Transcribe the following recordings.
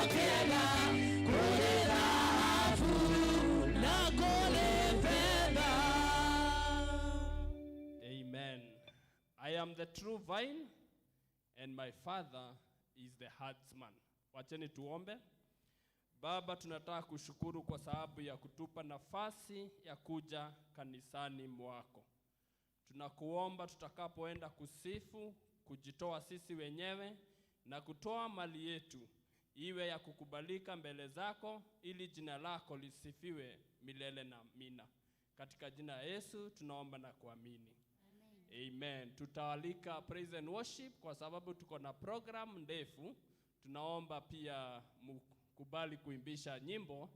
kega kule dhahabu na kule fedha. Amen. I am the true vine and my Father is the herdsman. Wacheni tuombe. Baba, tunataka kushukuru kwa sababu ya kutupa nafasi ya kuja kanisani mwako. Tunakuomba tutakapoenda kusifu, kujitoa sisi wenyewe na kutoa mali yetu iwe ya kukubalika mbele zako, ili jina lako lisifiwe milele na amina. Katika jina la Yesu tunaomba na kuamini. Amen. Tutawalika praise and worship kwa sababu tuko na program ndefu. Tunaomba pia mkubali kuimbisha nyimbo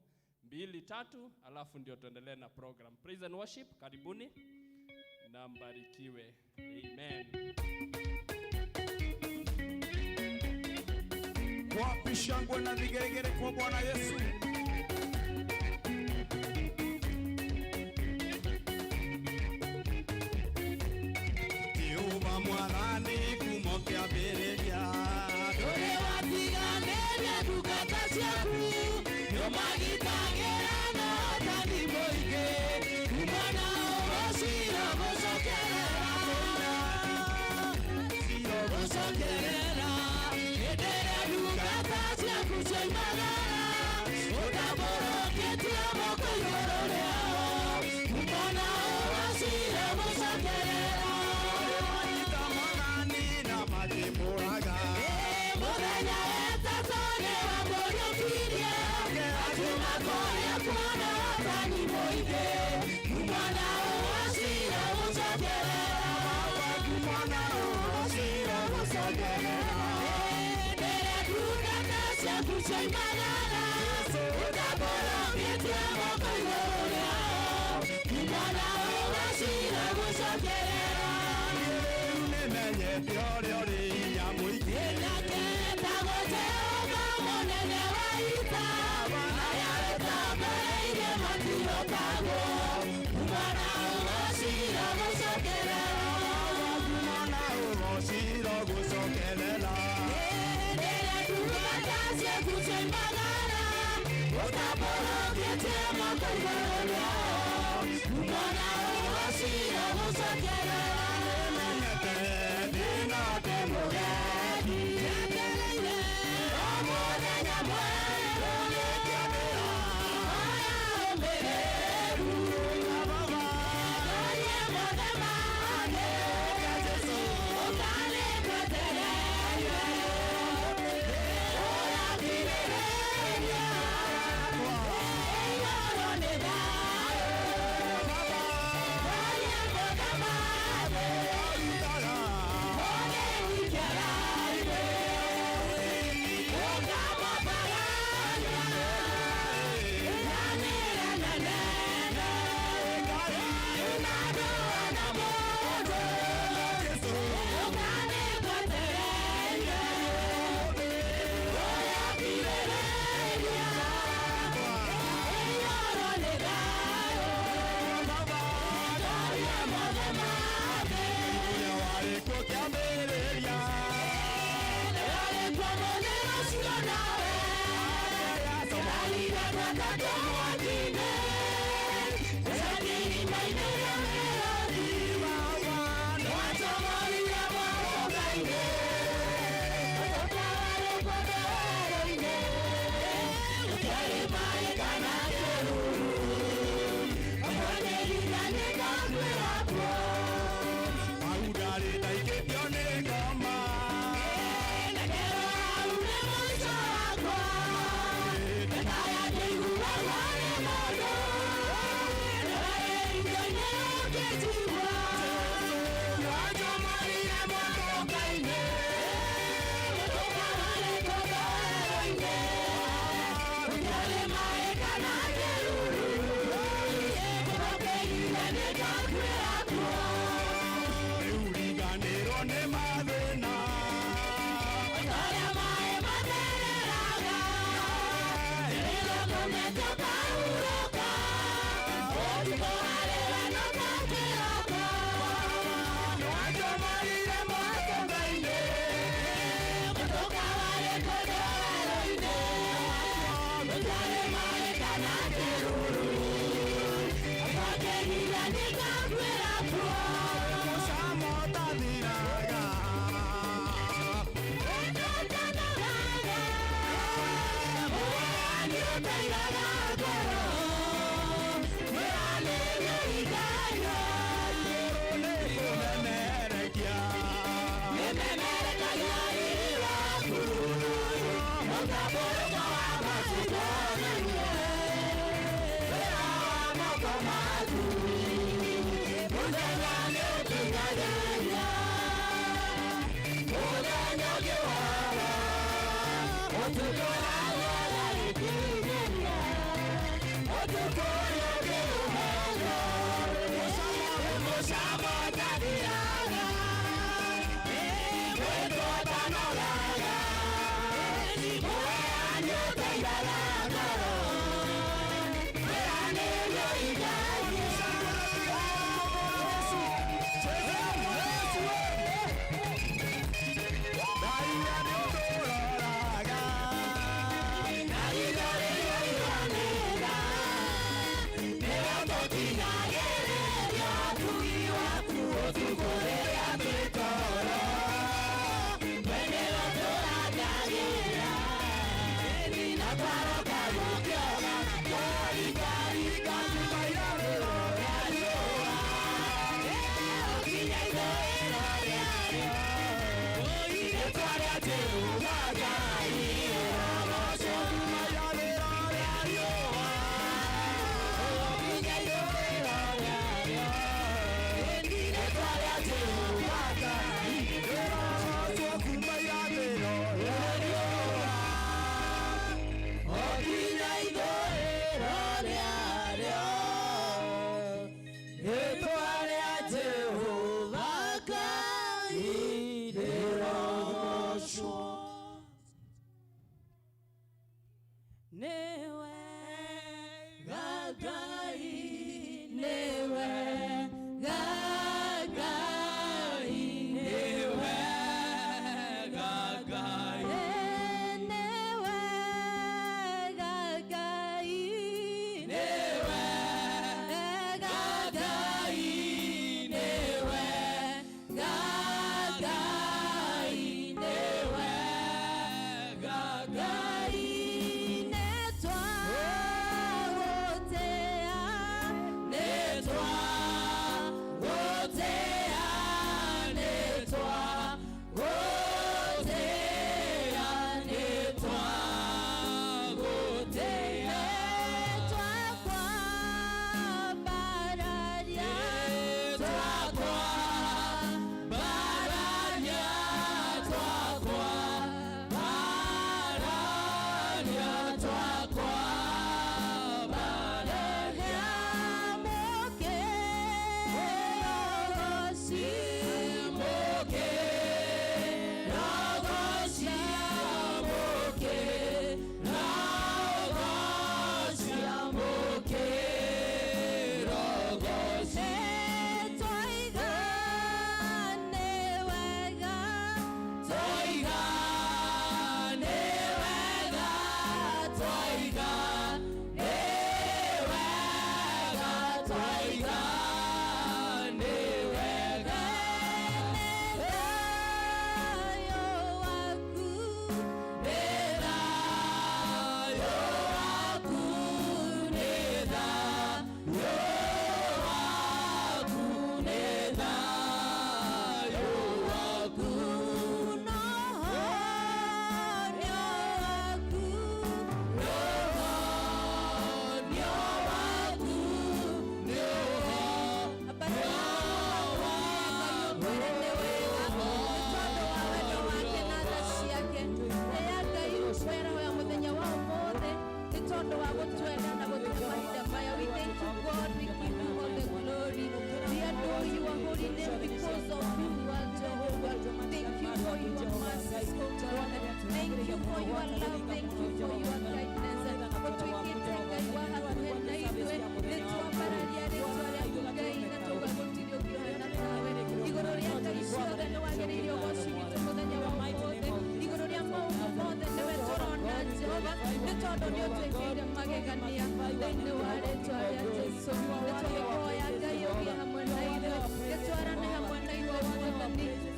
2-3 alafu ndio tuendelee na program. Praise and worship, karibuni na mbarikiwe. Amen. Wapi shangwe na vigeregere kwa Bwana Yesu. Jehova mwarani kumokea bereria. Dore watiganĩria ndungata ciaku, nĩũmagitagĩra na ũhootani mũingĩ, kuma nao gũcira gũcokerera. Hĩndĩ ĩrĩa ndungata ciaku cioimagara, ũtambũrũkĩtie moko igũrũ rĩao, kuma nao gũcira gũcokerera. Mũthenya wetatũ nĩwambũrũkirie, akiuma kũrĩa kuona ũhootani mũingĩ, kuma nao gũcira gũcokerera. Hĩndĩ ĩrĩa ndungata ciaku cioimagara, ũtambũrũkĩtie moko igũrũ rĩao, kuma nao gũcira gũcokerera. Nĩnakĩĩtagwo Jehova mũnene wa ita, arĩa wĩtambereire matirotagwo, kuma nao gũcira gũcokerera. Hĩndĩ ĩrĩa ndungata ciaku cioimagara, ũtambũrũkĩtie moko igũrũ rĩao, kuma nao gũcira gũcokerera. Nĩngereire o mũthenya mwerũ, oya ũmĩrĩru, ndorie mothe mothe, ũkanĩkwetereire, oya kirĩrĩria, igũrũ nĩ thayũ, ndorie mothe mothe,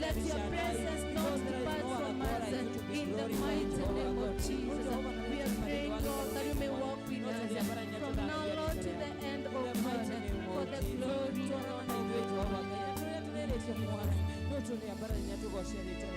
Let your presence not depart from us in the mighty name of Jesus. We are praying, God, that you may walk tuni ambara nyatugocia ritwa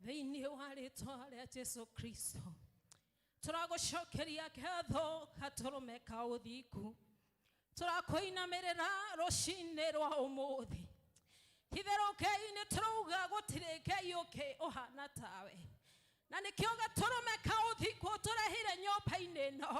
Thĩinĩ wa rĩĩtwa rĩa Jesũ Kristo tũragũcokeria ngatho gatũrũme ka ũthingu tũrakũinamĩrĩra rũcinĩ rwa ũmũthĩ itherũ-Ngai nĩtũrauga gũtirĩ Ngai ũngĩ ũhana tawe na nĩkĩo gatũrũme ka ũthingu tũrehire nyũmba-inĩ ĩno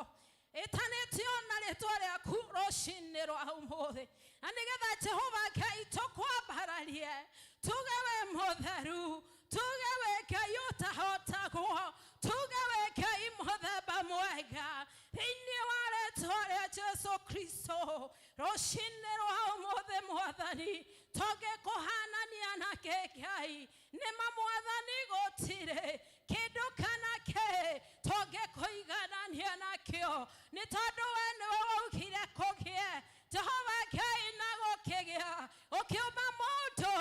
ĩtanĩtio na rĩĩtwa rĩaku rũcinĩ rwa ũmũthĩ na nĩgetha Jehova Ngai tũkwambararie tuge we mũtheru tuge we Ngai ũtahotagwo tuge we Ngai mũthemba mwega thĩinĩ wa rĩĩtwa rĩa Jesũ Kristo rũcinĩ rwa ũmũthĩ Mwathani tũngĩkũhanania nake Ngai nĩma Mwathani gũtirĩ kĩndũ kana kĩ tũngĩkũiganania nakĩo nĩ tondũ we nĩwe waugire kũgĩe Jehova Ngai na gũkĩgĩa ũkĩũmba mũndũ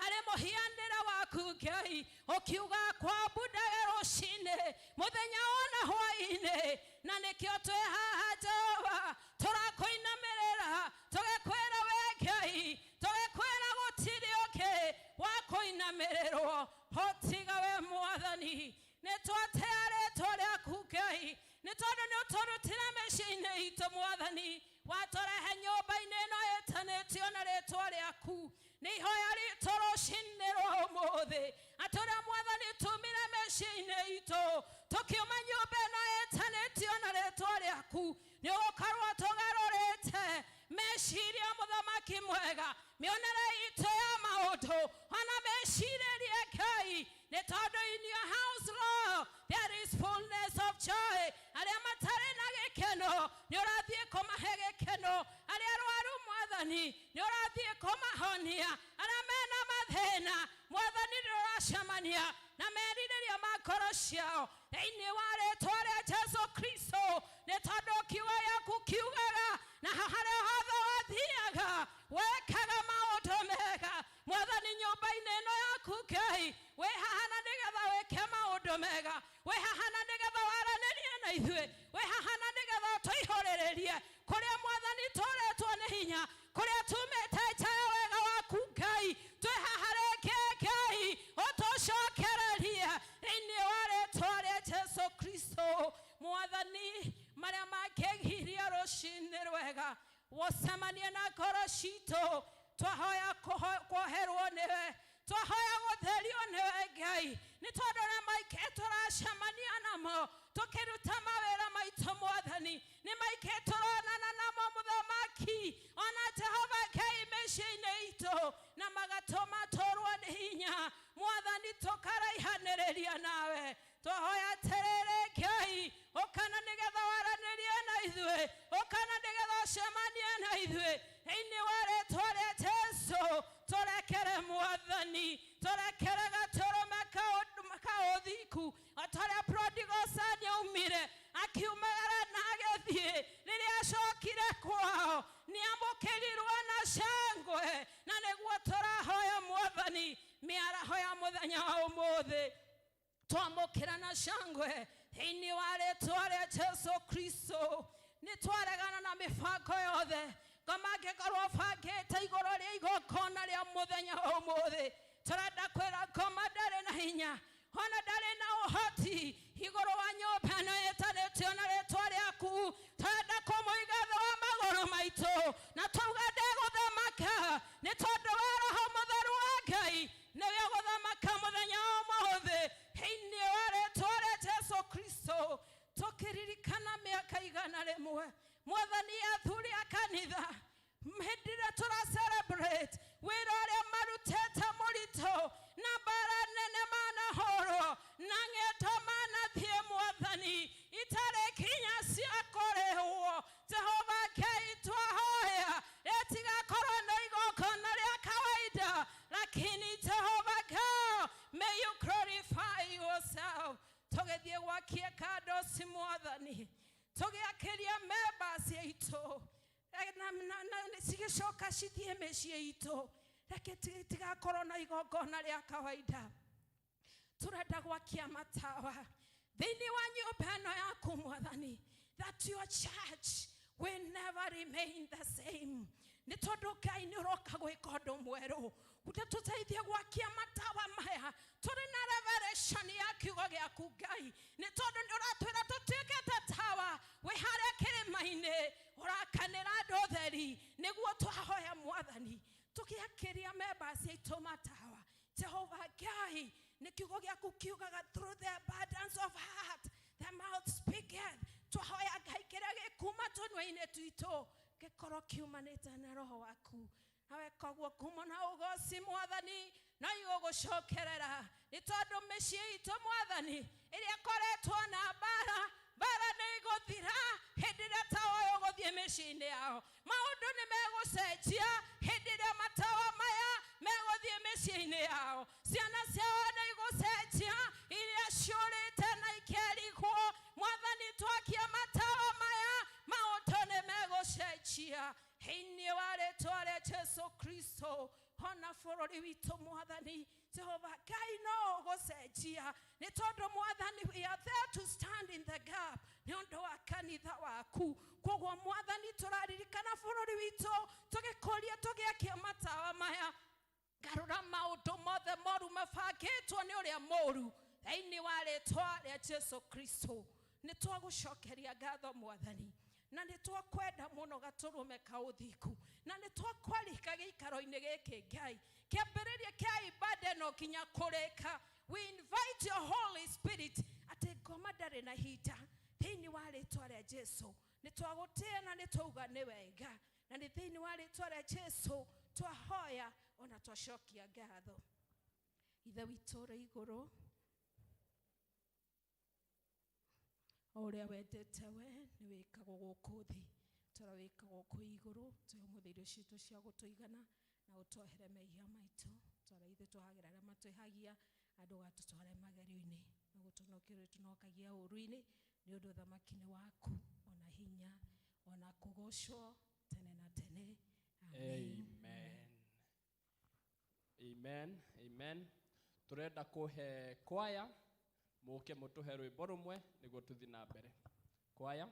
arĩ mũhianĩre waku Ngai ũkiuga kwambundaga rũcinĩ mũthenya ona hwaĩ-inĩ na nĩkĩo twĩ haha Jehova tũrakũinamĩrĩra tũgĩkwĩra we Ngai tũgĩkwĩra gũtirĩ ũngĩ wa kũinamĩrĩrwo hotiga we Mwathani nĩtwatea rĩĩtwa rĩaku Ngai nĩ tondũ nĩũtũrutire mĩciĩ-inĩ itũ Mwathani watũrehe nyũmba-inĩ ĩno ĩtanĩtio na rĩĩtwa rĩaku nĩ ihoya ritũ rũcinĩ rwa ũmũthĩ atũrĩa Mwathani tumire mĩciĩ-inĩ itũ tũkiuma nyũmba ĩno ĩtanĩtio na rĩĩtwa rĩaku nĩũgũkorwo tũgarũrĩte meciria mũthamaki mwega mĩonere itũ ya maũndũ ona mecirĩrie Ngai nĩ tondũ in your house Lord there is fullness of joy arĩa matarĩ na gĩkeno nĩũrathiĩ kũmahe gĩkeno arĩa arwaru Mwathani nĩũrathiĩ kũmahonia arĩa mena mathĩna Mwathani nĩũracemania na merirĩria ma ngoro ciao thĩinĩ wa rĩĩtwa rĩa Jesũ Kristo nĩ tondũ kiugo gĩaku kiugaga na harĩa hothe wathiaga wekaga maũndũ mega Mwathani nyũmba-inĩ ĩno yaku Ngai wĩ haha na nĩgetha ithuĩ wĩ haha na nĩgetha tũihũrĩrĩrie kũrĩa mwathani tũretwo nĩ hinya kũrĩa tumĩte nja ya wega waku Ngai twĩ haha rĩngĩ Ngai ũtũcokererie thĩinĩ wa rĩĩtwa rĩa Jesũ Kristo mwathani marĩa mangĩgiria rũciinĩ rwega gũcemania na ngoro citũ twahoya kwoherwo nĩwe twahoya gũtherio nĩwe Ngai nĩ tondũ na maingĩ tũracemania namo tũkĩruta mawĩra maitũ mwathani nĩ maingĩ tũronana namo mũthamaki ona Jehova Ngai mĩciĩ-inĩ itũ na magatũma tũrwo nĩ hinya mwathani tũkaraihanĩrĩria nawe twahoya atĩrĩrĩ Ngai ũkana nĩgetha waranĩrie na ithuĩ ũkana nĩgetha ũcemanie na ithuĩ thĩinĩ wa rĩĩtwa rĩa Jesũ tũrekere mwathani tũrekere gatũrũme kaũthiku atarĩa prodigal son aumire akiumagara na agĩthiĩ rĩrĩa acokire kwao nĩamũkĩrirwo na cangwe na nĩguo tũrahoya mwathani mĩaraho ya mũthenya wa ũmũthĩ twamũkĩra na cangwe thĩinĩ wa rĩĩtwa rĩa Jesũ Kristo nĩ twaregana na mĩbango yothe kama angĩkorwo bangĩte igũrũ rĩa igongona rĩa mũthenya wa ũmũthĩ tũrenda kwĩra ngoma ndarĩ na hinya ona ndarĩ na ũhoti igũrũ wa nyũmba ĩno ĩtanĩtio na rĩĩtwa rĩaku tũrenda kũmũiga thĩ wa magũrũ maitũ na tuuga ndegũthamaka nĩ tondũ wa Roho Mũtheru wa Ngai nĩwe ũgũthamaka mũthenya wa ũmũthĩ thĩinĩ wa rĩĩtwa rĩa Jesũ Kristo tũkĩririkana mĩaka 100 mwathani athuri a kanitha hĩndĩ ĩrĩa tũra-celebrate wĩra ũrĩa marutĩte mũritũ na mbara nene manahũrwo na ng'endo manathiĩ mwathani itarĩ kinya cia kũrĩhwo Jehova Ngai twahoya rĩtigakorwo nĩ igongona rĩa kawaida lakini Jehova Ngai may you glorify yourself tũgĩthiĩ gwakie kandoci mwathani tũgĩakĩria members aitũ na cigĩcoka cithiĩ mĩciĩ itũ reke tigakorwo na igongona rĩa kawaida tũrenda gwakia matawa thĩinĩ wa nyũmba ĩno yaku mwathani that your church will never remain the same nĩ tondũ Ngai nĩ ũroka gwĩka ũndũ mwerũ ũtũteithie gwakia matawa maya tũrĩ na revelation ya kiugo gĩaku Ngai nĩ tondũ nĩ ũratwĩra tũtuĩke ta tawa wĩ harĩa kĩrĩma-inĩ ũrakanĩra andũ ũtheri nĩguo twahoya mwathani tũgĩakĩria members aitũ matawa Jehova Ngai nĩ kiugo gĩaku kiugaga through the abundance of heart the mouth speaketh twahoya Ngai kĩrĩa gĩkuma tũnua-inĩ twitũ gĩkorwo kiumanĩte na Roho waku nawe koguo kuma na ũgoci mwathani na igũgũcokerera nĩ tondũ mĩciĩ itũ mwathani ĩrĩa ĩkoretwo na mbara nĩ igũthira hĩndĩ ĩrĩa tawa ũyũ ũgũthiĩ mĩciĩ-inĩ yao maũndũ nĩ megũcenjia hĩndĩ ĩrĩa matawa maya megũthiĩ mĩciĩ-inĩ yao ciana ciao nĩ igũcenjia iria ciũrĩte na ikerigwo mwathani twakia matawa maya maũndũ nĩ megũcenjia thĩinĩ wa rĩĩtwa rĩa Jesũ Kristo ona bũrũri witũ mwathani Jehova Ngai no ũgũcenjia nĩ tondũ mwathani we are there to stand in the gap nĩ ũndũ wa kanitha waku koguo mwathani tũraririkana bũrũri witũ tũgĩkũria tũgĩakia matawa maya garũra maũndũ mothe moru mabangĩtwo nĩ ũrĩa mũũru thĩinĩ wa rĩĩtwa rĩa Jesũ Kristo nĩ twagũcokeria ngatho mwathani na nĩ twakwenda mũno gatũrũme kaũthiku na nĩ twakwarika gĩikaro-inĩ gĩkĩ Ngai kĩambĩrĩria kĩa ibada ĩno nginya kũrĩka we invite your Holy Spirit atĩ ngoma ndarĩ na hinda thĩinĩ wa rĩĩtwa rĩa Jesũ nĩ twagũtĩĩa na nĩ twauga nĩ wega na nĩ thĩinĩ wa rĩĩtwa rĩa Jesũ twahoya ona twacokia ngatho ithe witũ ũrĩ igũrũ ũrĩa wendete we nĩ wĩkagwo gũkũ thĩ tũra wĩkagwo kũ igũrũ tũhe mũthĩ irio citũ cia gũtũigana na ũtwehere mehia maitũ twara ithuĩ twahagĩra arĩa matwĩhagia andũ gatũtware magerio-inĩ na gũtũnokia tũnokagia ũũru-inĩ nĩ ũndũ ũthamaki-inĩ waku ona hinya ona kũgocwo tene na tene amen amen amen turenda kũhe kwaya mũke mũtũhe rwĩmbo rũmwe nĩguo tũthiĩ na mbere Choir.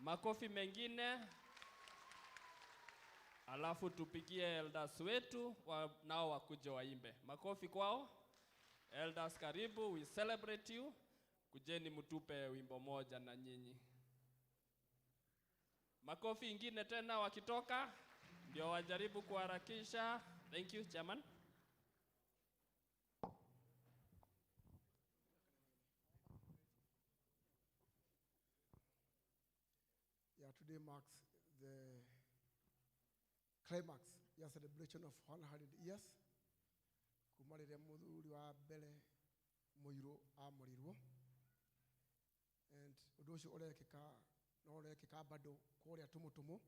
Makofi mengine. Alafu tupigie elders wetu nao wakuje waimbe. Makofi kwao. Elders karibu, we celebrate you. Kujeni mtupe wimbo moja na nyinyi. Makofi ingine tena wakitoka. Ndio wajaribu kuharakisha. Thank you, Chairman. Yeah, today marks the climax, your celebration of 100 years. Kumarire muthuri wa mbere muiru amurirwo. And udocio urekeka no urekeka bado kuria tumutumu.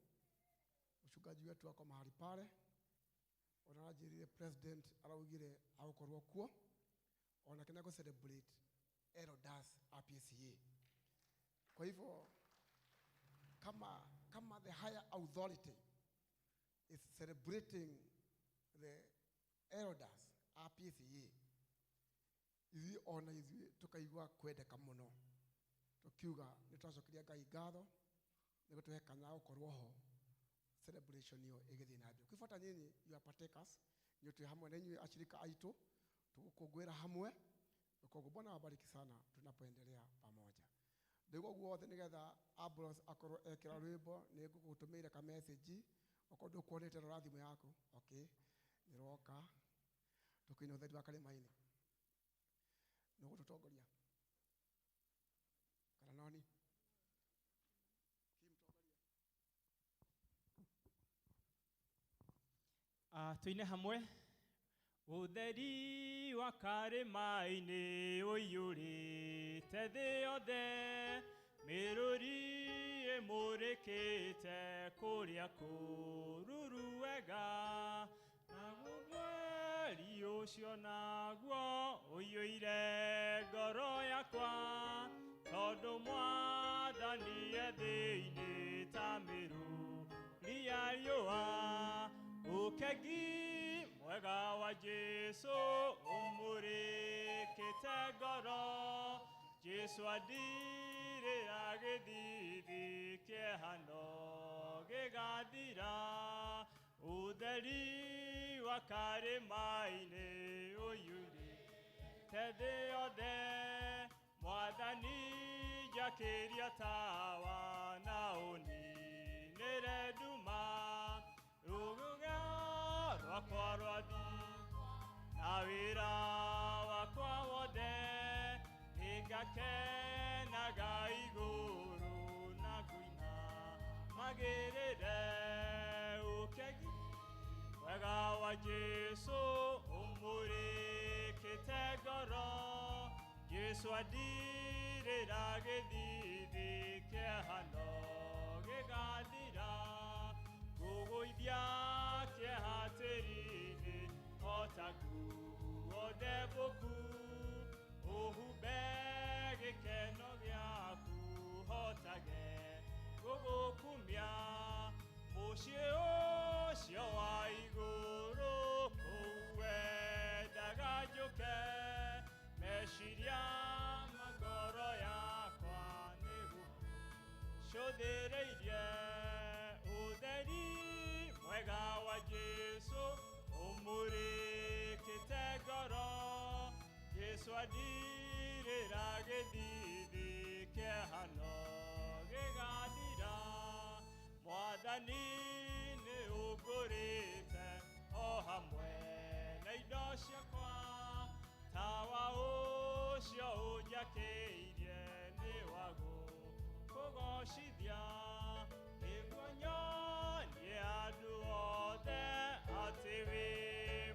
Mchungaji wetu ako mahali pale. Onarajirire president araugire agukorwo kuo. Ona kena go celebrate elders a P.C.E.A. Kwa hivyo kama the higher authority is celebrating the elders a P.C.E.A. Izi ona izi tukaigwa kwendeka muno. Tukiuga nitwacokeria Ngai ngatho niguo tuhe kanya gukorwo ho celebration yo igithii na mbere. Kwifata nyinyi you are partakers, nyo tu hamwe na nyinyi ashirika aitu tukugwira hamwe. Kwa Bwana awabariki sana tunapoendelea pamoja. Ndego guothe nigetha Abros akorwo ekira rwimbo ni ngugutumeire ka message okondo kuonete rathimo yaku. Okay, niroka tukwina utheri wa kalimaini no gututongoria kana noni tuine hamwe. Utheri wa kalimaini uyurite thi yothe, miruri imurikite kuria kururu wega, naguo mweri ucio naguo uyuire ngoro yakwa, tondu Mwathani e thiini ta miruri ya riua. Ukegi mwega wa Jesu umurikite ngoro, Jesu adire agithithi kiehano gigathira. Utheri wa kalimaini uyurite thi yothe, Mwathani njakiria tawa na uninire nduma. Ruguga rwakwa rwathi na wira wakwa wothe, ningakenaga iguru na kuina magirire. Ukegi mwega wa Jesu umurikite ngoro, Jesu adirira githithi kiehano gigathira. Guguithia kiehatiri-ini otaku odebuku, uhumbe gikeno giaku hotage gugukumia. Mucii ucio wa iguru kuu wendaga njuke, meciria ma ngoro yakwa nigucũthĩrĩirie. Utheri mwega wa Jesu umurikite ngoro, Jesu adirira githithi kiehano gigathira. Mwathani ni ungurite o hamwe na indo ciakwa, tawa ucio unjakĩirie ni wa gũkũgocithia. Nĩguo nyonie andũ othe atĩ wĩ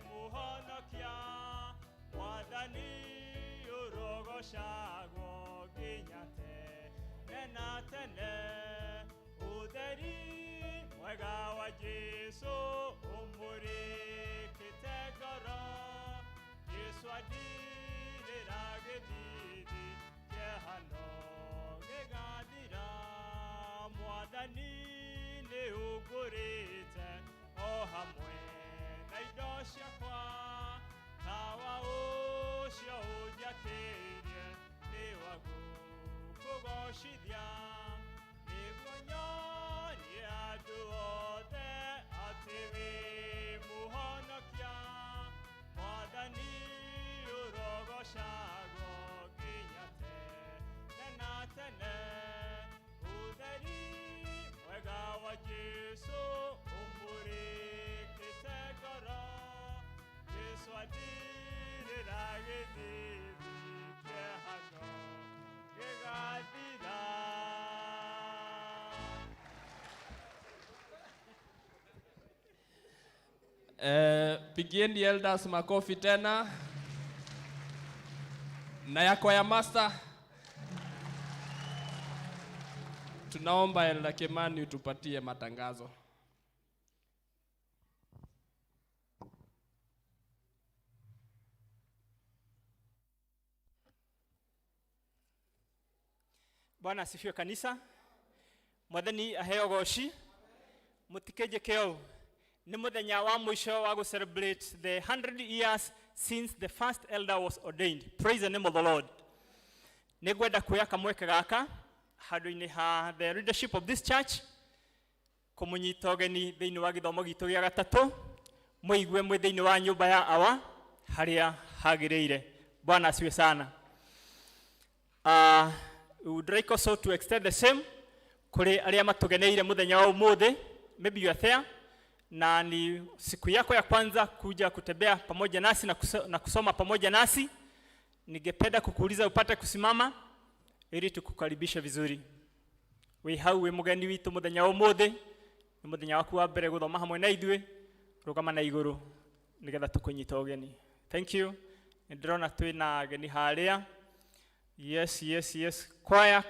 mũhonokia, Mwathani ũrogocagwo nginya tene na tene. Utheri mwega wa Jesu umurikite ngoro, Jesu adirira githithi kiehano gigathira. Mwathani ni ungurite o hamwe na indo ciakwa, tawa ucio unjakĩirie ni wa gũkũgocithia. Nĩguo Pigieni elders makofi tena. Na yako ya master. Tunaomba Elder Kimani utupatie matangazo. Bwana asifiwe kanisa. Mwathani aheo goshi. Mutikeje keo. Ni muthenya wa mwisho wa go celebrate the 100 years since the first elder was ordained. Praise the name of the Lord. Negwenda kuya kamweke gaka handu-ini ha the leadership of this church kumunyita ogeni thiini wa githomo gitu gia gatatu muigue mwe thiini wa nyumba ya awa haria hagiriire. Bwana asiwe sana. We would like also to extend the same kuri aria matugeneire muthenya wa umuthi. Maybe you are there na ni siku yako ya kwanza kuja kutembea pamoja nasi na kusoma pamoja nasi. Ningependa kukuuliza upate kusimama ili tukukaribishe vizuri. We hauwe mugeni witu muthenya wa umuthi ni muthenya waku wa mbere guthoma hamwe na ithuĩ. Rugama na iguru nigetha tukunyita ogeni. Thank you. Ndirona twina ageni haria. Yes. Kwaya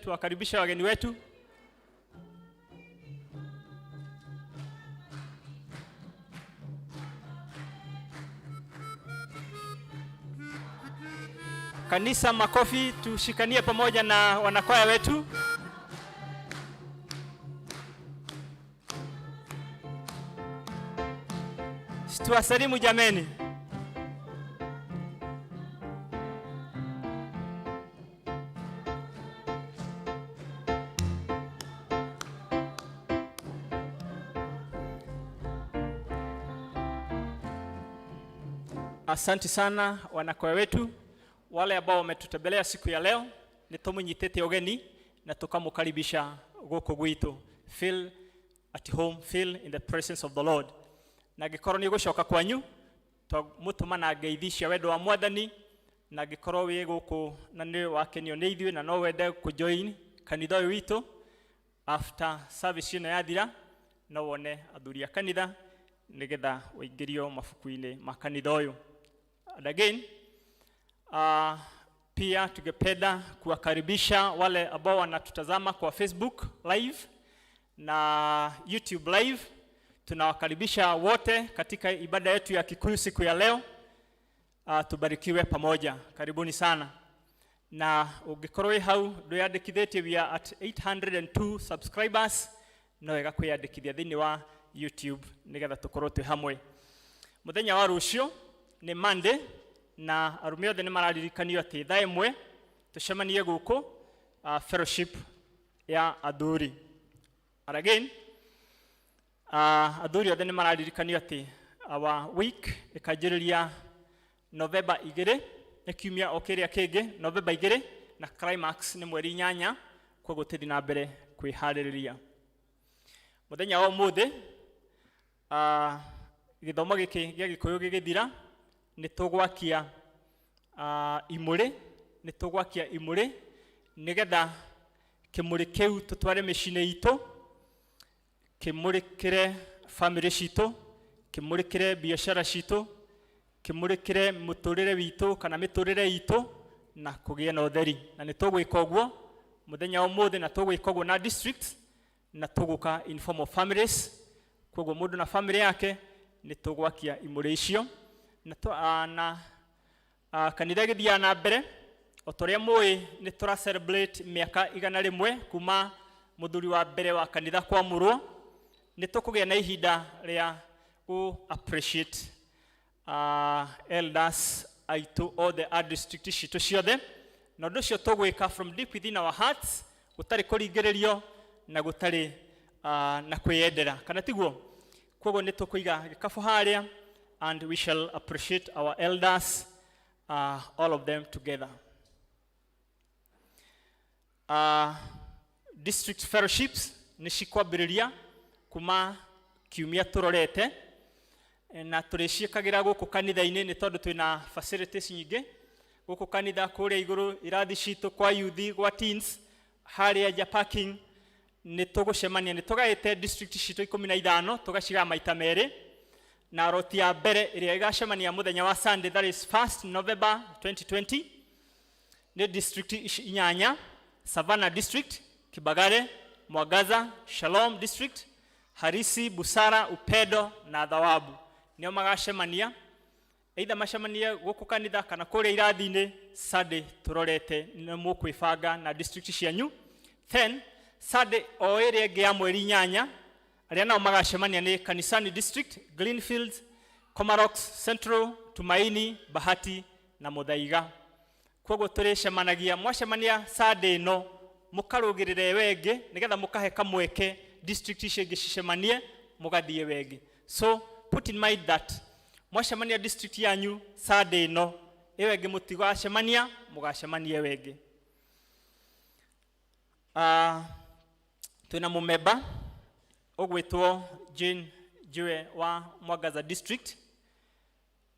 tuwakaribishe wageni wetu. Kanisa makofi, tushikanie pamoja na wanakwaya wetu. Tuwasalimu jameni. Asante sana wanakwaya wetu. Wale ambao wametutembelea siku ya leo nitumunyitete ogeni na tukamukaribisha goko gwitu. Feel at home, feel in the presence of the Lord. Na gikorwo ni gucoka kwanyu mutuma na ngeithicia wendo wa Mwathani na gikorwo wi guku na ni wakenio ni ithuĩ na no wende ku join kanitha uyu witu after service ino yathira no wone athuri a kanitha nigetha uingirio mabuku-ini ma kanitha uyu. And again pia tungependa kuwakaribisha wale ambao wanatutazama kwa Facebook live na YouTube live. Tunawakaribisha wote katika ibada yetu ya Kikuyu siku ya leo. Tubarikiwe pamoja. Karibuni sana. Na ugikorwo hau nduyandikithitie we are at 802 subscribers. No wega kwiyandikithia thini wa YouTube nigetha tukorwo twi hamwe. Muthenya wa rucio ni Monday na arume othe ni mararirikanio ati thaa imwe tucemanie guku fellowship ya athuri. And again athuri othe ni mararirikanio ati our week ikanjiriria November 2 ekiumia okiria kingi November 2 na climax ni mweri 8 kwa gutethi na mbere kwihaririria. Muthenya wa umuthi githomo giki gia Gikuyu gigithira nitugwakia imuri nigetha kimuri kiu tutware micine itu kimurikire family citu kimurikire biashara citu kimurikire muturire witu kana miturire itu na kugia na utheri na nitugwika uguo muthenya umuthi na tugwika uguo na district na tuguka in form of families koguo mundu na family yake nitugwakia imuri icio na kanitha githia na mbere otoria mui ni tura celebrate miaka 100 kuma muthuri wa mbere wa kanitha kwa murwo ni tukugia na ihinda ria ku appreciate elders aitu all the district citu ciothe na ndu cio tugwika from deep within our hearts gutari kuringiririo na gutari na kwiyendera kana tiguo. Koguo nĩ tũkũiga gĩkabũ harĩa, and we shall appreciate our elders, all of them together. District fellowships nĩ cikwambĩrĩria kuma kiumia tũrorete, na tũrĩciĩkagĩra gũkũ kanitha-inĩ nĩ tondũ twĩna facilities nyingĩ gũkũ kanitha, kũrĩa igũrũ irathi citũ kwa youth, kwa teens, harĩa nja parking. Nĩ tũgũcemania, nĩ tũgaĩte district citũ 15 tũgaciga maita merĩ, na roti ya mbere ĩrĩa ĩgacemania mũthenya wa Sunday, that is 1st November 2020, nĩ district 8: Savannah District, Kibagare, Mwangaza, Shalom District, Harisi, Busara, Upendo na Thawabu. Nĩo magacemania, either macemanie gũkũ kanitha kana kũrĩa irathi-inĩ Sunday tũrorete nĩ mũkwĩbanga na district cianyu. Then Sunday o ĩrĩa ĩngĩ ya mweri 8 arĩa nao magacemania nĩ Kanisani District, Greenfield, Comarox Central, Tumaini, Bahati na Muthaiga. Koguo tũrĩcemanagia, mwacemania Sunday ĩno mũkarũgĩrĩre wengĩ nĩgetha mũkahe kamweke district icio ingĩ cicemanie mũgathiĩ wengĩ. So put in mind that mwacemania district yanyu Sunday ĩno, ĩyo ĩngĩ mũtigacemania, mũgacemanie wengĩ. Twĩna mũmemba ũgwĩtwo Jane Jiwe wa Mwangaza District.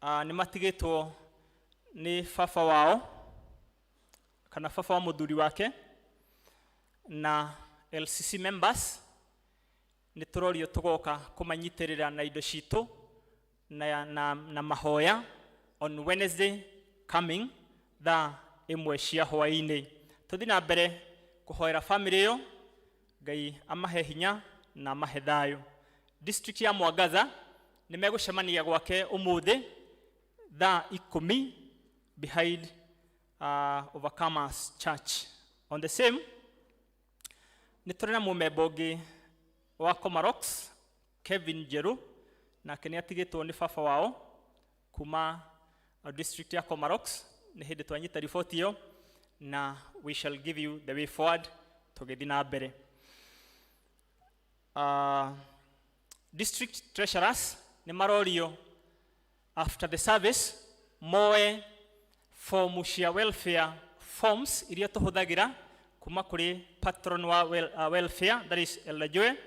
Nĩ matigĩtwo nĩ baba wao kana baba wa mũthuri wake na LCC members. Nĩ tũrorio tũgoka kũmanyitĩrĩra na indo citũ na mahoya on Wednesday coming thaa 1 cia hwaĩ-inĩ. Tũthiĩ na mbere kũhoera family ĩyo, Ngai amahe hinya na amahe thayũ. District ya Mwangaza nĩ megũcemania gwake ũmũthĩ thaa 10 behind Overcomers Church. On the same, nĩ tũrĩ na mũmemba ũngĩ wa Comarox, Kevin Jeru, nake nĩ atigĩtwo nĩ baba wao kuma district ya Comarox. Nĩ hĩndĩ twanyita riboti ĩyo, na we shall give you the way forward tũgĩthiĩ na mbere. District treasurers nĩ marorio after the service moe form cia welfare forms iria tũhũthagĩra kuma kũrĩ patron wa welfare, that is Elder Joe,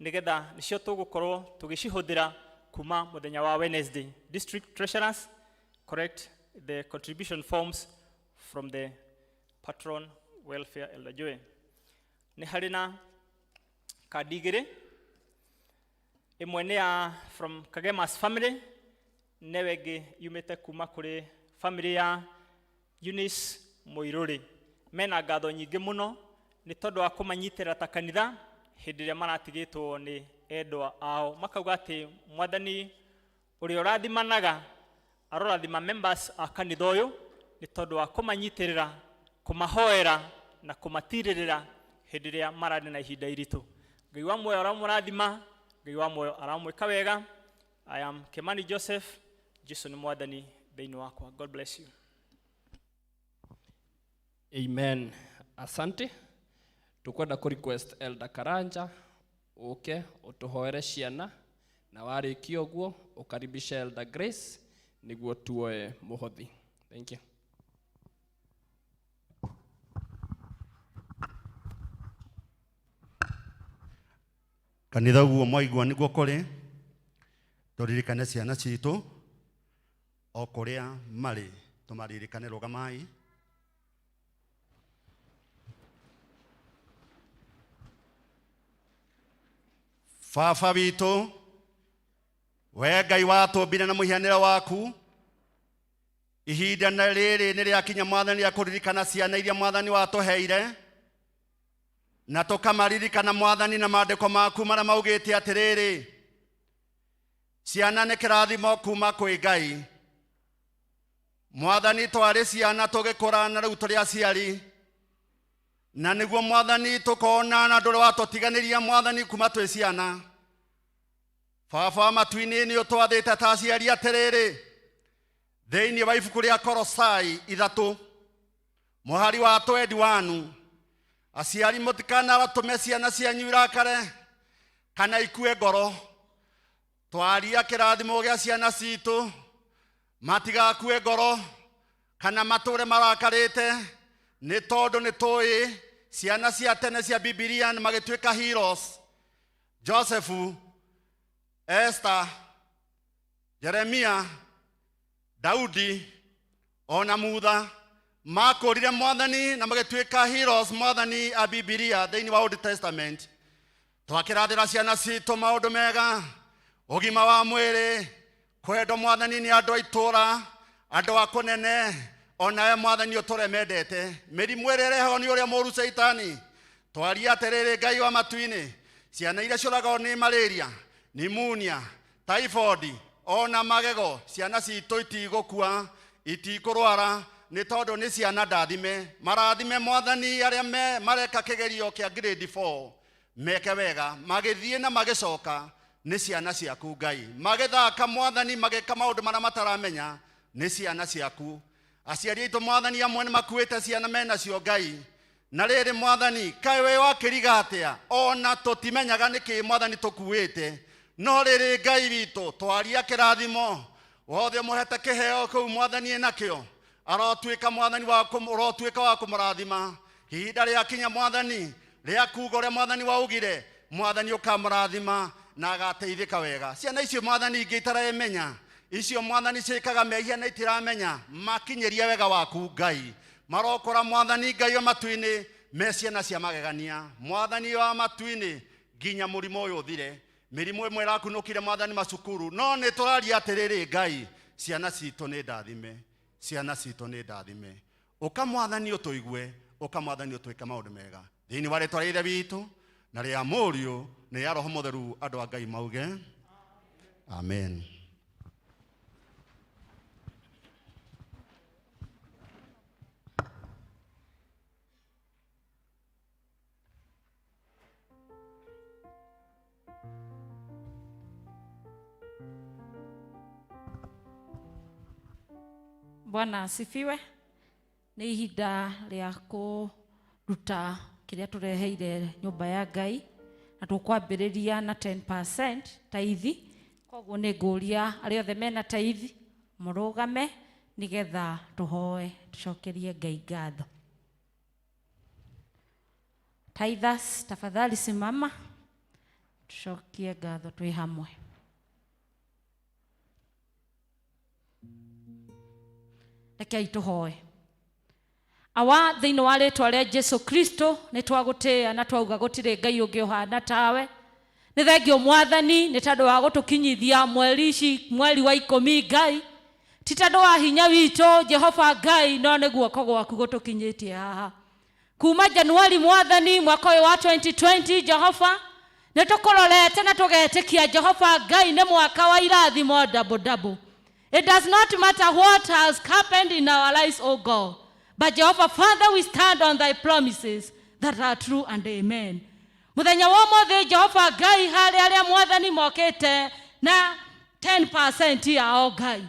nĩgetha nĩcio tũgũkorwo tũgĩcihũthĩra kuma mũthenya wa Wednesday. District treasurers correct the contribution forms from the patron welfare Elder Joe. Nĩ harĩ na kadi igĩrĩ, ĩmwe nĩ ya from Kagema's family, newe ĩngĩ yumĩte kuma kũrĩ family ya Eunice Mũirũrĩ. Mena ngatho nyingĩ mũno nĩ tondũ wa kũmanyitĩra ta kanitha hĩndĩ ĩrĩa maratigĩtwo nĩ endwa ao. Makauga atĩ Mwathani ũrĩa ũrathimanaga arorathima members a kanitha ũyũ nĩ tondũ wa kũmanyitĩrĩra, kũmahoera na kũmatirĩrĩra hĩndĩ ĩrĩa mararĩ na ihinda iritũ. Ngai wa muoyo aramũrathima, Ngai wa muoyo aramwĩka wega. I am Kimani Joseph. Jesu nĩ Mwathani thĩinĩ wakwa. God bless you. Amen. Asante. Tukwenda ku request Elder Karanja uke utuhoere ciana, na warĩkia ũguo ukaribisha Elder Grace niguo tuoe muhothi. Thank you. Kanitha guo mwaigua niguo kũrĩ tũririkane ciana citũ o kũrĩa marĩ, tũmaririkane. Rũgamai. Baba witũ, we Ngai watũmbire na mũhianĩre waku, ihinda rĩrĩ nĩ rĩakinya Mwathani rĩa kũririkana ciana iria Mwathani watũheire, na tũkamaririkana Mwathani na maandĩko maku marĩa maugĩte atĩrĩrĩ, ciana nĩ kĩrathimo kuma kwĩ Ngai. Mwathani twarĩ ciana tũgĩkũra na rĩu tũrĩ aciari, na nĩguo Mwathani tũkona na ndũrĩ watũtiganĩria Mwathani kuma twĩ ciana. Baba matu-inĩ nĩ ũtwathĩte ta aciari atĩrĩrĩ, thĩinĩ wa ibuku rĩa Kolosai 3 mũhari wa 21, Aciari mutikana batume ciana cianyu irakare kana ikue ngoro. Twaria kirathimo gia ciana citu matigakue ngoro kana mature marakarite, ni tondu ni tui ciana cia tene cia Biblia magituika heroes. Joseph, Esther, Jeremia, Daudi, ona Mutha makorire mwathani na magituika heroes mwathani a Biblia thiini wa Old Testament. Twakirathira ciana citu maundu mega, ugima wa mwiri, kwendo mwathani ni andu aitura, andu akunene, ona mwathani utore mendete. Mirimu irereho ni uria moru Saitani. Twaria atiriri Ngai wa matuini, ciana iria ciuragwo ni malaria, pneumonia, typhoid, ona magego, ciana citu itigukua, itikurwara, ni tondu ni ciana ndathime. Marathime mwathani aria mareka kigerio kia grade 4 meke wega, magithie na magicoka ni ciana ciaku Ngai. Magithaka mwathani mageka maundu maria mataramenya ni ciana ciaku. Aciari aitu mwathani amwe ni makuite ciana mena cio Ngai. Na riri mwathani kai we wakiriga atia ona tutimenyaga niki mwathani tukuite, no riri Ngai witu twaria kirathimo wothe muhete kiheo kuu mwathani enakio arotwika mwathani wa kumurathima. Ihinda ria kinya mwathani ria kuga uria mwathani waugire, mwathani ukamurathima na agateithika wega. Ciana icio mwathani ingi itaremenya, icio mwathani ciikaga mehia na itiramenya, makinyeria wega waku Ngai. Marokora mwathani Ngai wa matuini me ciana cia magegania. Mwathani wa matuini nginya murimo uyu uthire. Mirimu imwe irakunukire mwathani macukuru, no ni turaria atiriri Ngai, ciana citu ni ndathime, ciana citu ni ndathime. Uka mwathani utuigue, uka mwathani utwike maundu mega thiini wa ritwa ria Ithe witu na ria Muriu na ria Roho Mutheru. Andu a Ngai mauge amen. Bwana asifiwe. Ni ihinda ria kuruta kiria tureheire nyumba ya Ngai na tukwambiriria na 10% taithi. Koguo ni nguria ari othe mena taithi murugame nigetha tuhoe tucokerie Ngai ngatho. Tithers, tafadhali simama tucokie ngatho twi hamwe. Rekei tuhoe. Awa thiini wa ritwa ria Jesu Kristo ni twagutia na twauga gutire Ngai ungi uhana tawe. Ni thengio mwathani ni tondu wa gutukinyithia mweri wa 10 Ngai. Ti tondu wa hinya witu Jehova Ngai, no ni guoko gwaku gutukinyitie haha. Kuma Januari mwathani mwaka wa 2020 Jehova ni tukurorete na tugetikia Jehova Ngai ni mwaka wa irathimo double. It does not matter what has happened in our lives, oh God. But Jehovah Father, we stand on thy promises that are true and amen. Muthenya wa mothe Jehovah Ngai hari aria mwathani mokete na 10% yao Ngai.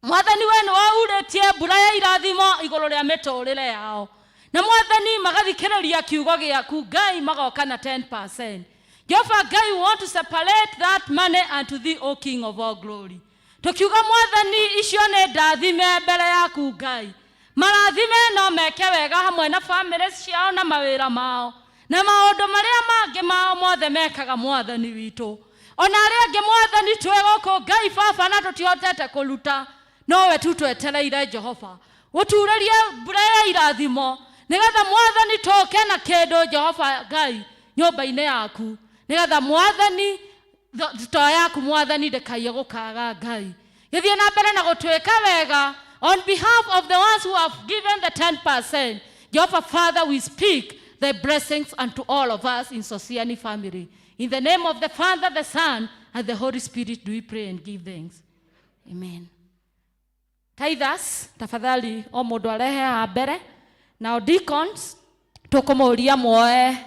Mwathani wenu wauritie mbura ya irathimo iguru ria miturire yao. Na mwathani magathikiriria kiugo giaku Ngai magoka na 10%. Jehovah Ngai, we want to separate that money unto thee, O King of all glory. Tukiuga mwathani icio ne ndathime mbere yaku Ngai. Marathime no meke wega hamwe na families ciao na mawira mao. Na maundu maria mangi mao mothe mekaga mwathani witu. Ona aria angi mwathani twegoko Ngai baba na tutihotete kuruta. No we tu twetereire Jehova. Uturerie mbura ya irathimo. Nigetha mwathani toke na kindu Jehova Ngai nyumba-ini yaku. Nigetha mwathani thito yaku mwathani ndekaiye gukaga Ngai. Githie na mbere na gutwika wega. On behalf of the ones who have given the 10%, Jehovah Father, we speak the blessings unto all of us in Sosiani family. In the name of the Father, the Son, and the Holy Spirit do we pray and give thanks. Amen. Tithers, tafadhali o mundu arehe ha mbere. Now deacons, tukumuria moe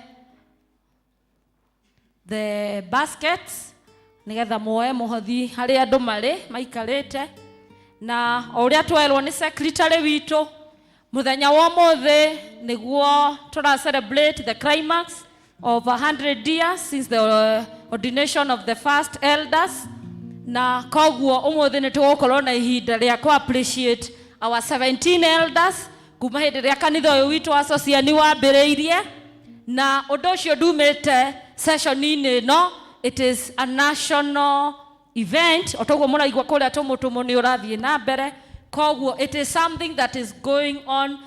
the baskets nigetha moe muhothi hari andu mari maikarite. Na uria twerwo ni secretary witu Muthenya wa mothe niguo tura celebrate the climax of 100 years since the ordination of the first elders. Na koguo umothe ni tugukorwo na ihinda ria ku appreciate our 17 elders kuma hindi ria kanitha uyu witu wa sociani wambiriirie. Na undu ucio ndumite session-ini no, it is a national event. Otoguo muraigua kuria tumutumo ni urathie na mbere. Koguo it is something that is going on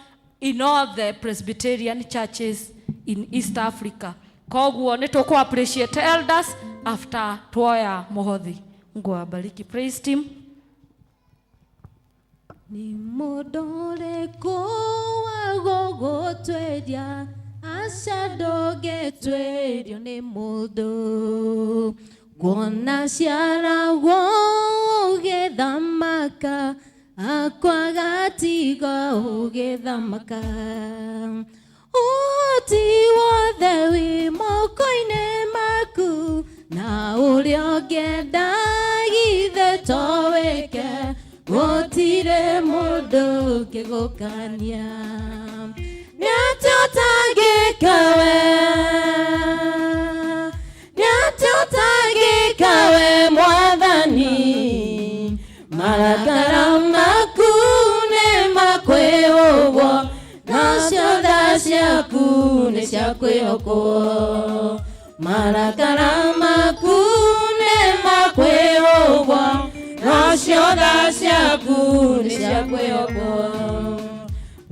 in all the Presbyterian churches in East Africa. Koguo ni tuku appreciate elders after tuoya muhothi. Mungu awabariki. Praise team. Ni modore kwa gogo twedia asadoge twedio ni modo kuona siara woge dhamaka akwagatiga oge dhamaka oti wothe wi mokoine maku na uliogenda githe toweke gotire mundu kigukania Nyatotagikawe mwathani marakara maku ne makwĩhũgwo nacio tha ciaku nĩ cia kwĩhokwo marakara maku ne makwĩhũgwo nacio tha ciaku nĩ cia kwĩhokwo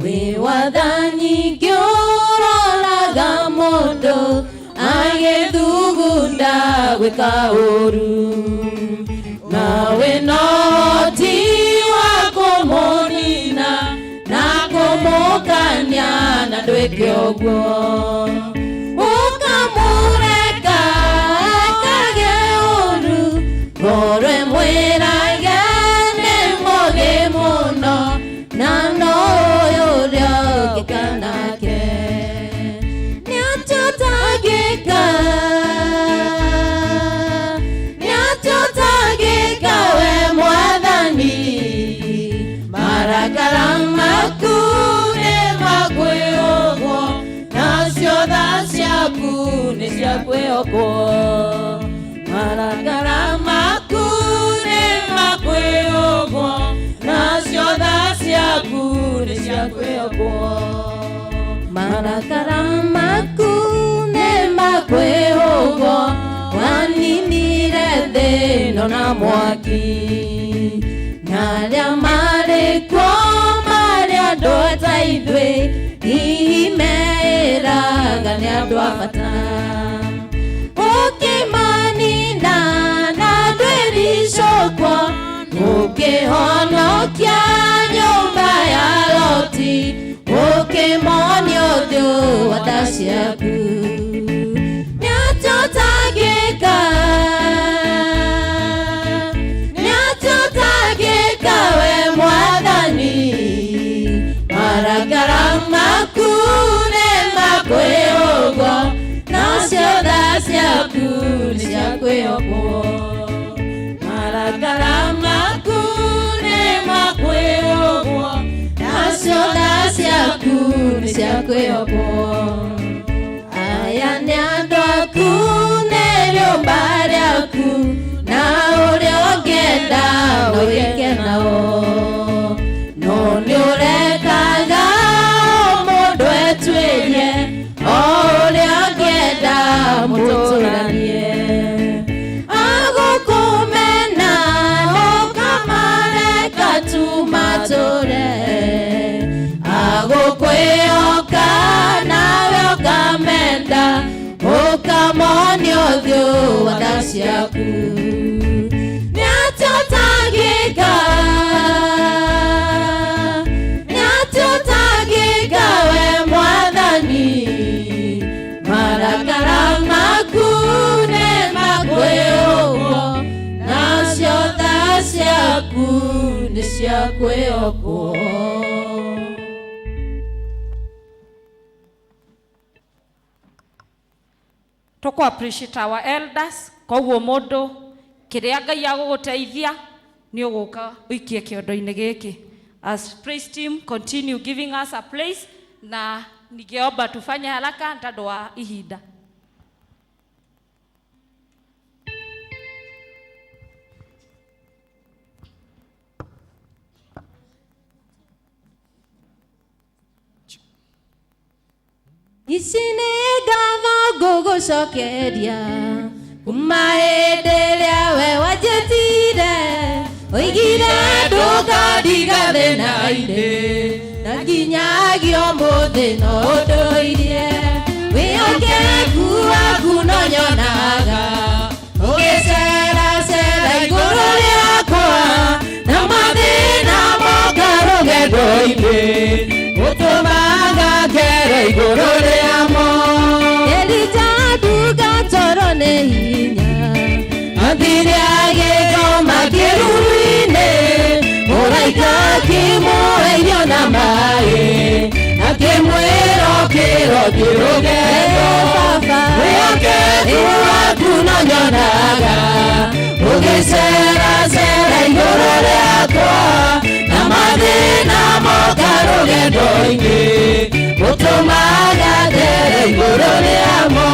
we wathani ngĩũroraga mũndũ agĩthugunda gwĩka ũru nawe no ũhoti wa kũmũnina na kũmũkania na ndwĩke ũguo ũkamũreka ekage ũru ngoro ĩmwĩrage nĩ mũũgĩ mũno na no ũyũ ũrĩa ũngĩka nake Nyatotagika we mwathani marakara maku nĩ makwĩhũgwo nacio tha ciaku nĩ cia kwĩhokwo marakara maku nĩ makwĩhũgwo nacio tha ciaku nĩ cia kwĩhokwo marakara maku nĩ makwĩhũgwo waninire thĩĩno na mwaki na arĩa marĩ kuo marĩ andũ ta ithuĩ hihi meĩraga nĩ andũ a bata ũkĩmanina na ndwĩricũkwo ũkĩhonokia nyũmba ya Loti ũkĩmonia ũthũ wa tha ciaku Nyatotagika we mwathani marakara maku nĩ makwĩhũgwo nacio tha ciaku nĩ cia kwĩhokwo marakara maku nĩ makwĩhũgwo nacio tha ciaku nĩ cia kwĩhokwo aya nĩ andũ aku nĩ rĩũmba rĩaku na ũrĩa ũngĩenda ũgĩke nao no nĩ ũrekaga mũndũ etuĩrie o ũrĩa ũngĩenda mũtũranie agũkũmena ũkamareka tu matũre agũkwĩhoka nawe ũkamenda ũkamonia ũthiũ wa tha ciaku Nyatotagika we mwathani marakara maku nĩ makwĩhũgwo nacio tha ciaku nĩ cia kwĩhokwo Tuku appreciate our elders. Koguo mundu kiria Ngai agũgũteithia ni ũgũka ũikie kĩondo-inĩ gĩkĩ. as praise team continue giving us a place, na ningeomba tufanye haraka ntando wa ihinda. Isine gava gogo sokeria kumaendelea we wajetire oigira ndoka ndigane na inde na nginyagio muthe no ndoirie wĩhokeku waku no nyonaga ũgĩceracera igũrũ rĩakwa na mathĩna moka rũgendo-inĩ ũtũmaga ngere igũrũ rĩamo Elija nduga toro nĩ hinya athire agĩkoma kĩruru-inĩ mũraika akĩmũhe irio na maĩ akĩmwĩra ũkĩrothiĩ rũgendo wĩhokeku waku no nyonaga ũgĩceracera igũrũ rĩakwa na mathĩna moka rũgendo-inĩ ũtũmaga ngere igũrũ rĩamo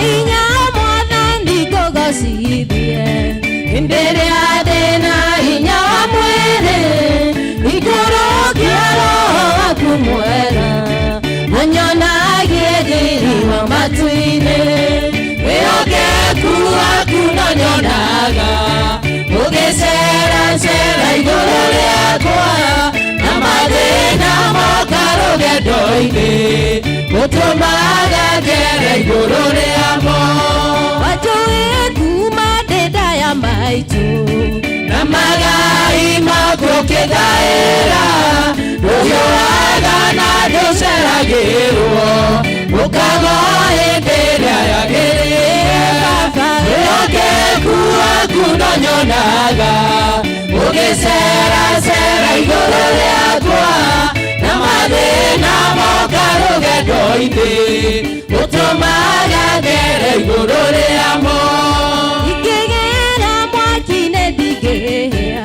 hinya mwathani ngũgocithie hĩndĩ ĩrĩa ndĩna hinya wa mwĩrĩ igũrũ kĩa roho waku mwega na nyonagie thĩinĩ wa matu-inĩ wĩhokeku waku no nyonaga ũgĩceracera igũrũ rĩakwa na mathĩna moka rũgendo-inĩ ũtũmaga ngere igũrũ rĩamo wanjũĩ kuma ndĩ nda ya maitũ na magai maku ũkĩthaĩra ndũhiũhaga na ndũceragĩrwo ũkagwo hĩndĩ ĩrĩa yagĩrĩire wĩhokeku waku no nyonaga ũgĩceracera igũrũ rĩakwa na mathĩna moka rũgendo-inĩ ũtũmaga ngere igũrũ rĩamo ingĩgera mwaki-inĩ ndingĩhĩa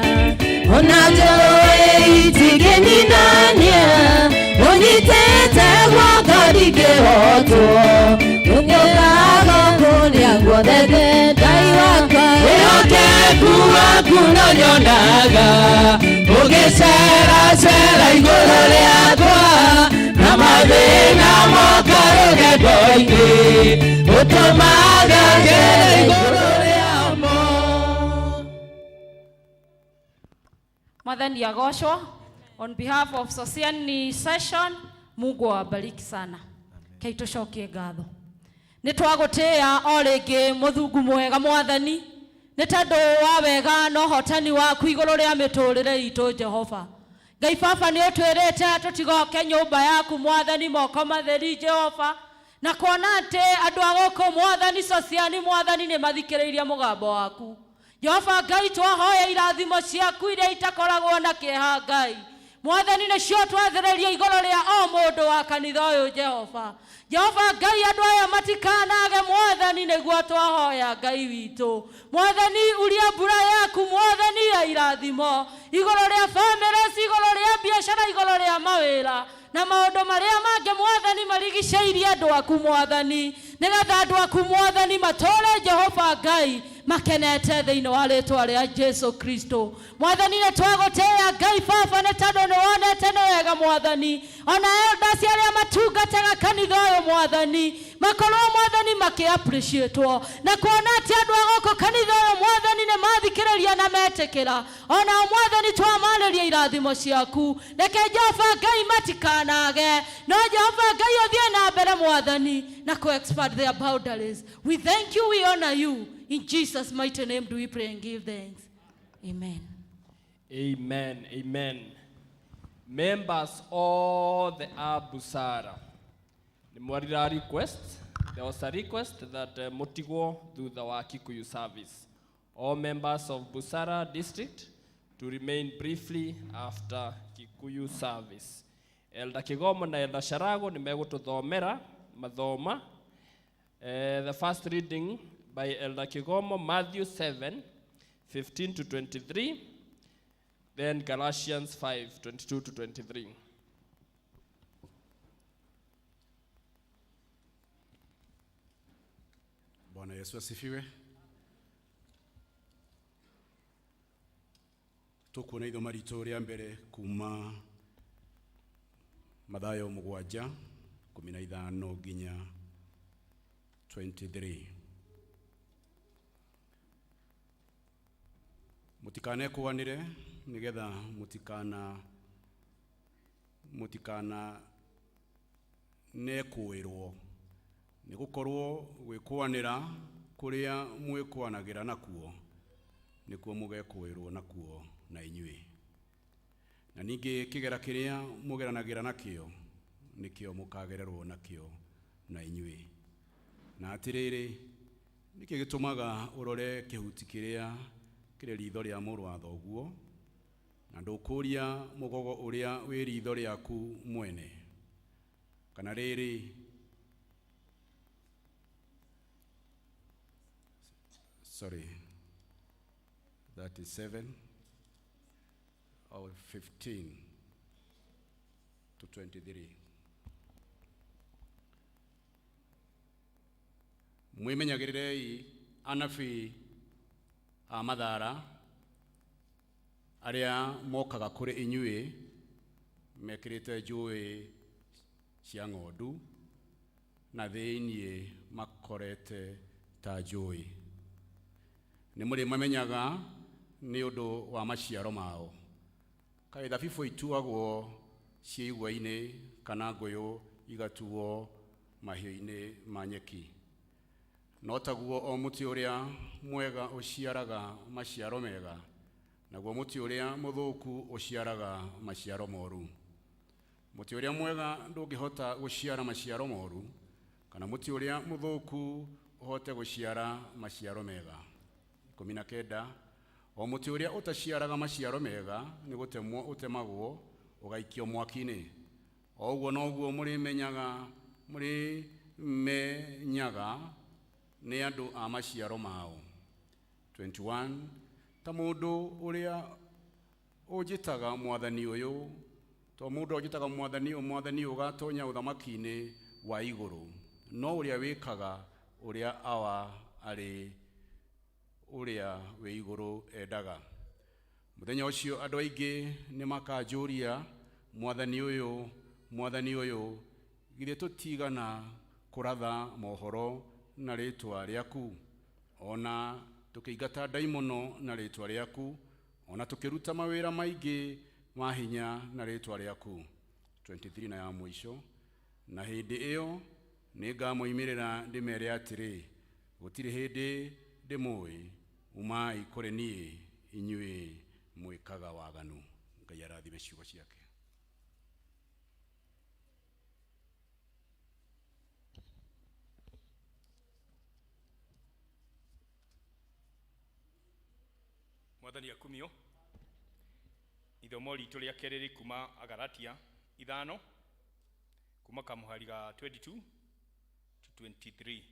ona njũĩ itingĩninania ũnyitĩte guoko ndingĩhotwo ũngĩkaga kũrĩa guothe ndĩ Ngai wakwa wĩhokeku waku no nyonaga ũgĩceracera igũrũ rĩakwa na mathĩna moka rũgendo-inĩ ũtũmaga ngere igũrũ rĩamo Mwathani agocwo. On behalf of Sociani session, Mungu awabariki sana. Kei tucokie ngatho. Nĩ twagũtĩĩa o rĩngĩ mũthungu mwega Mwathani, nĩ tondũ wa wega na ũhotani waku igũrũ rĩa mĩtũrĩre itũ Jehova. Ngai Baba nĩ ũtwĩrĩte tũtigoke nyũmba yaku Mwathani moko matheri Jehova, na kuona atĩ andũ a gũkũ Mwathani Sociani Mwathani nĩ mathikĩrĩirie mũgambo waku. Jehova Ngai twahoya irathimo ciaku iria itakoragwo na kĩeha Ngai. Mwathani nĩcio twathereria igũrũ rĩa o mũndũ wa kanitha ũyũ Jehova. Jehova Ngai andũ aya matikanage Mwathani nĩguo twahoya Ngai witũ. Mwathani uria mbura yaku Mwathani ya irathimo igũrũ rĩa families, igũrũ rĩa biacara, igũrũ rĩa mawĩra na maũndũ marĩa mangĩ Mwathani marigicĩirie andũ aku Mwathani, nĩgetha andũ aku Mwathani matũũre Jehova Ngai makenete thĩinĩ wa rĩtwa rĩa Jesu Kristo. Mwathani nĩ twagũtĩĩa Ngai Baba nĩ tondũ nĩ wonete nĩ wega Mwathani, ona elders arĩa matungataga kanitha ũyũ Mwathani makorwo Mwathani makĩ-appreciatwo na kuona atĩ andũ a gũkũ kanitha ũyũ Mwathani nĩ mathikĩrĩria na metĩkĩra, ona Mwathani twamarĩria irathimo ciaku. Reke Jehova Ngai matikanage, no Jehova Ngai ũthiĩ na mbere Mwathani na expand their boundaries. We thank you, we honor you. In Jesus' mighty name do we pray and give thanks. Amen. Amen. Amen. Members of the Busara. There was a request that Motigo do the Kikuyu service. All members of Busara district to remain briefly after Kikuyu service. Elda Kigomo na Elda Sharago nimegũtũthomera mathoma. The first reading by Elder Kigomo, Matthew 7:15 to 23. Then Galatians 5:22-23. Bwana Yesu asifiwe. Tukuona itho marito ria mbere kuma Mathayo 7:15 nginya 23. Mutikane kuanire nigetha mutikana ne kuirwo ni gukorwo gwikwanira kuria mwikwanagira nakuo nikuo mugekuirwo nakuo na inyui, na ningi kigera kiria mugeranagira nakio nikio mukagererwo nakio na inyui. Na atiriri niki gitumaga urore kihuti kiria kire ritho ria muru wa thoguo na ndukuria mugogo uria wi ritho riaku mwene, kana riri sorry, that is 7 or 15 to 23. Mwimenyagirei anabii a mathara aria mokaga kuri inyui mekirite njui cia ng'ondu na thiini makorete ta njui. Ni muri mamenyaga ni undu wa maciaro mao. Kai thabibu ituagwo ciigwa-ini kana nguyu igatuo mahiu-ini ma nyeki. No taguo o muti uria mwega uciaraga maciaro mega, naguo muti uria muthuku uciaraga maciaro moru. Muti uria mwega ndungihota guciara maciaro moru, kana muti uria muthuku uhote guciara maciaro mega. 19 o muti uria utaciaraga maciaro mega ni gutemwo utemagwo ugaikio mwaki-ini. O uguo noguo muri menyaga ni andu a maciaro mao. 21 ta mundu uria ujitaga mwathani uyu, to mundu ujitaga mwathani ugatonya uthamaki-ini wa iguru, no uria wikaga uria awa ari uria we iguru endaga. Muthenya ucio andu aingi ni makanjuria mwathani uyu githĩ tutigana kuratha mohoro na ritwa riaku, ona tukingata daimono na ritwa riaku, ona tukiruta mawira maingi ma hinya na ritwa riaku. 23 na ya mwisho, na hindi iyo ningamuimirira ndimere atiri gutiri hindi ndimui umai kuri nie inyui mwikaga waganu. Ngai arathime ciugo ciake. Mwathani akumio ithomo ritu ria keriri kuma Agalatia 5 kuma kamuhari ga 22 to 23.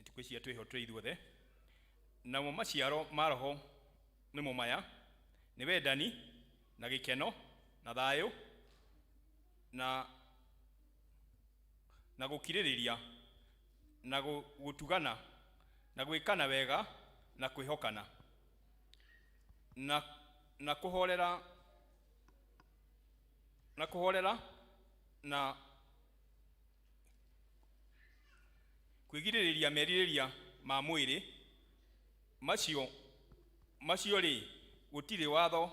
Tukwisia twihotre ithuothe namo maciaro ma roho nimo maya: ni wendani na gikeno na thayu na gukiririria na gutugana na gwikana wega na kwihokana na kuhorera na kwigiririria meririria ma mwiri macio ri gutiri watho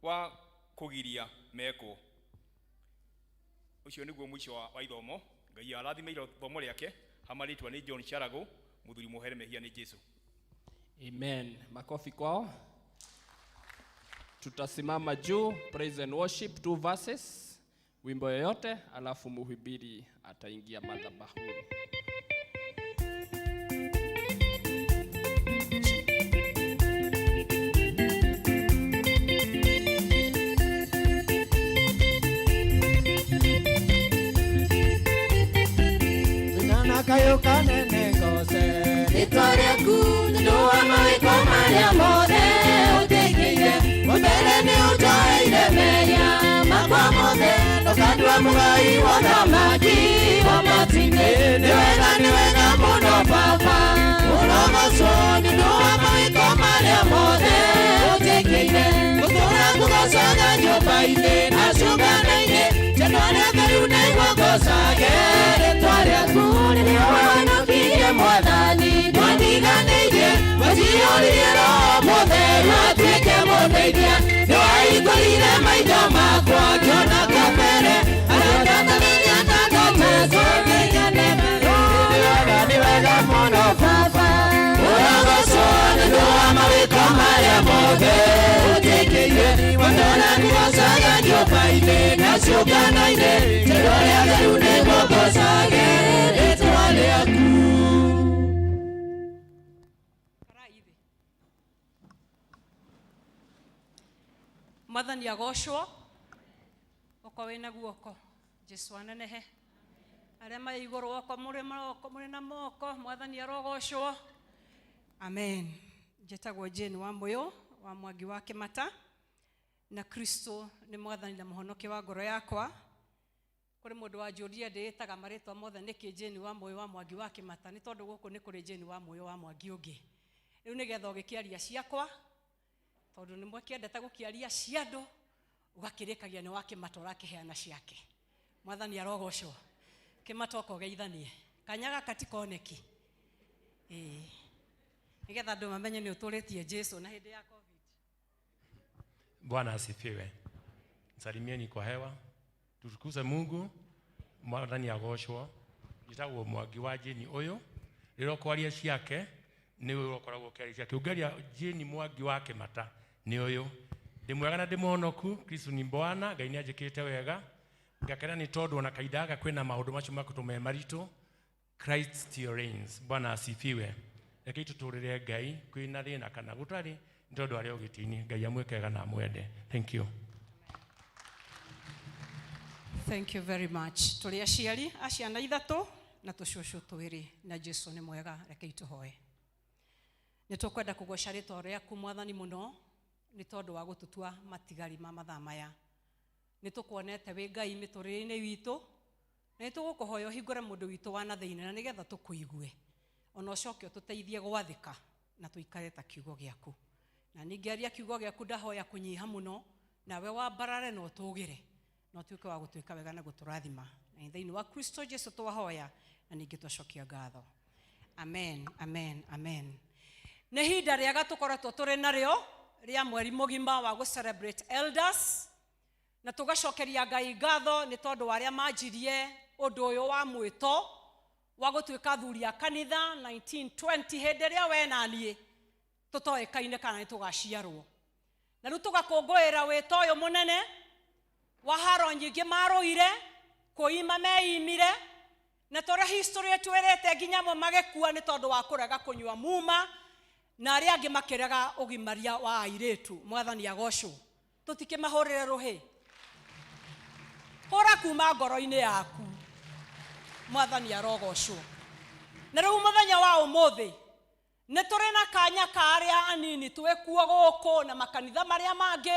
wa kugiria meko. Ucio niguo mwisho wa ithomo. Ngai arathimeire ithomo riake hamaritwa ni John Charago muthuri muhere mehia ni Jesu. Amen. Makofi kwao. Tutasimama juu, praise and worship, 2 verses. wimbo yoyote, alafu mhubiri ataingia madhabahuni. Kayo kanene ngose Itoria kuni Nua mawiko maria mode Utekiye Mudere ni utoile meya Makwa mode Nokandwa mugai wadamaki Wamatine Niwega muno papa Unogoso ni nua mawiko maria mode Utekiye Kutura kugosaga nyobaine Nasunganaine Chenone verune wagosage Itoria kuni Niwana kiye mwadani Mwandiganeye Wajioliero Modelu atweke modelia Niwaikolile maida makwa Kiona kapere Anataka ninyana kateso Niwega mono fafa Uragoso Nduwa mawiko maria mode Utekeye Wandona kuwasaga nyobaine Nasuganaine Chenone verune wagosage Itoria kuni Mwathani agoshwo oko wina guoko Jesu anenehe aria mai iguru oko muri na moko Mwathani arogoshwo amen. Jetagwo Jane wa moyo wa Mwangi wa Kimata na Kristo ni Mwathani na muhonoki wa ngoro yakwa. Kuri mundu wa juria nditaga maritwa mothe niki Jane wa moyo wa Mwangi wa Kimata ni tondu guku ni kuri Jane wa moyo wa Mwangi ungi. Riu nigetha ugikiaria ciakwa tondu ni mwekiendete gukiaria ciandu ugakirikagia ni wa Kimata urakiheana ciake. Mwathani arogoshwo Kimata uko geithanie kanyaga katikoneki nigetha andu mamenye ni uturitie Jesu na hindi ya COVID. Bwana asifiwe. Salimieni kwa hewa. Tutukuze Mungu. Mwathani agoshwo. Gitagwo Mwangi wa Jeni uyu riro kwaria ciake ni ukoragwo kwaria ciake ungaria Jeni Mwangi wa Kimata ni uyu ndimwega na ndimonoku. Kristo ni Bwana. Ngai ni anjikite wega ngakena ni tondu ona kaidaga kwina maundu macio makutume marito. Christ still reigns. Bwana asifiwe. Reke tuturire Ngai kwina thina kana gutari ntondu ari ogitini. Ngai amwekega na mwende. Thank you. Thank you very much. Tuli aciari aciana ithatu na tucucu twiri na Jesu ni mwega. Reke ituhoe. Nitukwenda kugoca ritwa riaku Mwathani muno ni tondu wa gututua matigari ma mathaa maya. Nitukuonete wi Ngai miturire-ini witu na nitugukuhoya uhingure mundu witu wa na thiini na nigetha tukuigue ona ucoke ututeithie gwathika na tuikare ta kiugo giaku na ningearia kiugo giaku ndahoya kunyiha muno nawe wambarare no tugire no tuike wa gutuika wega na guturathima na thiini wa Kristo Jesu twahoya na ninge twacokia ngatho. Amen, amen, amen. Ni hinda riega tukoretwo turi nario ria mweri mugima wa celebrate elders na tugacokeria Ngai ngatho ni tondu waria manjirie undu uyu wa mwito wa gutuika thuri a kanitha 1920 hindi ria we na nie tutoekaine kana tugaciarwo na riu tugakunguira wito uyu munene wa haro nyingi maruire kuima meimire na tora history yetu erete nginya mo magekua ni tondu wa kurega kunywa muma na aria angi makirega ugimaria wa airetu. Mwathani agoshwo tutikimahurire ruhi hora kuma ngoro-ini yaku. Mwathani arogoshwo na riu muthenya wa umuthi ni turi na kanya ka aria anini twekuo guku na makanitha maria mangi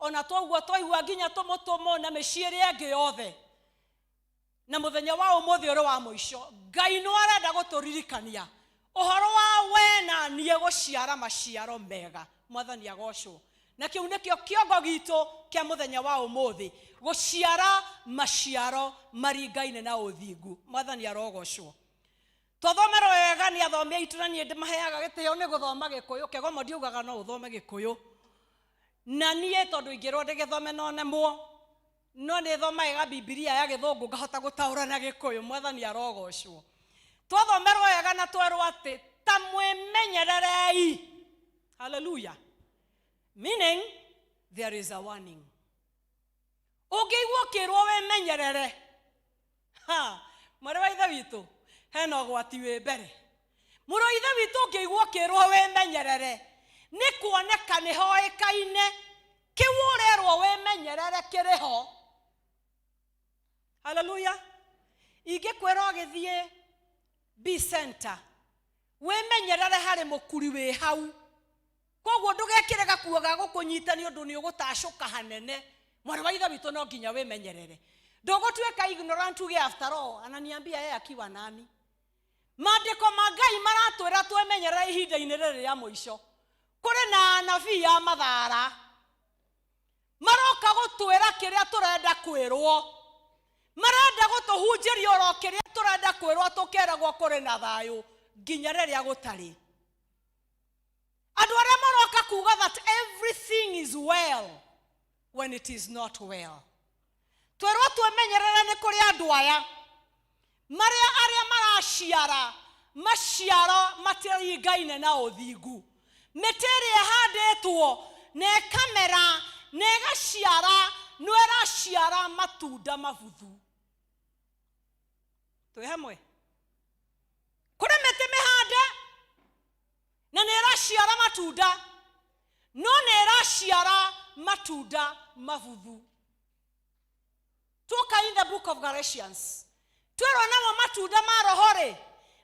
ona twaigua nginya tumutumo na miciiri ingi yothe na muthenya wa umuthi uri wa muico Ngai no arenda guturirikania uhoro wa we na nie guciara maciaro mega. Mwathani agoshwo na kiu nikio kiongo gitu kia muthenya wa umuthi guciara maciaro maringaine na uthingu. Mwathani arogoshwo twathomerwo wega ni athomi aitu na nie ndimaheaga gitio ni guthoma Gikuyu Kegoma ndiugaga no uthome Gikuyu na nie tondu ingirwo ndigithome no nemwo no ni thomaga Biblia ya Githungu ngahota gutaura na Gikuyu. Mwathani arogoshwo twathomerwo wega na twerwo ati ta mwemenyererei. Hallelujah. Meaning there is a warning. Ũngĩigua ũkĩrwo wĩmenyerere. Mwarĩ wa ithe witũ, hena ũgwati wĩ mbere. Mũrũ wa ithe witũ ũngĩigua ũkĩrwo wĩmenyerere, nĩ kuoneka nĩ hoĩkaine kĩu ũrerwo wĩmenyerere kĩrĩ ho. Hallelujah. Ingĩkwĩra ũgĩthiĩ B center, wĩmenyerere harĩ mũkuri wĩ hau. Koguo ndũgekĩre gakuo ga gũkũnyita nĩ ũndũ nĩ ũgũtacũka hanene. Mwarĩ wa ithe witũ no nginya wĩmenyerere. Ndũgũtuĩka ignorant uge after all, ananiambia yeye akiwa nani. Maandĩko ma Ngai maratwĩra twĩmenyerere ihinda-inĩ rĩrĩ rĩa mũico. Kũrĩ na anabii a mathaara maroka gũtwĩra kĩrĩa tũrenda kwĩrwo. Marenda gũtũhunjĩria oro kĩrĩa tũrenda kwĩrwo tũkeragwo kũrĩ na thayũ nginya rĩrĩa gũtarĩ. Andũ arĩa maroka kuuga that everything is well when it is not well. Twĩrwo twĩmenyerere nĩ kũrĩ andũ aya marĩa arĩa maraciara maciaro matiringaine na ũthingu. Mĩtĩ ĩrĩa ĩhandĩtwo na ĩkamera na ĩgaciara no ĩraciara matunda mabuthu. Twĩ hamwe? Kũrĩ mĩtĩ mĩhande na nĩ ĩraciara matunda, no nĩ ĩraciara matunda mabuthu. Tuoka in the book of Galatians, twĩrwo namo matunda ma roho rĩ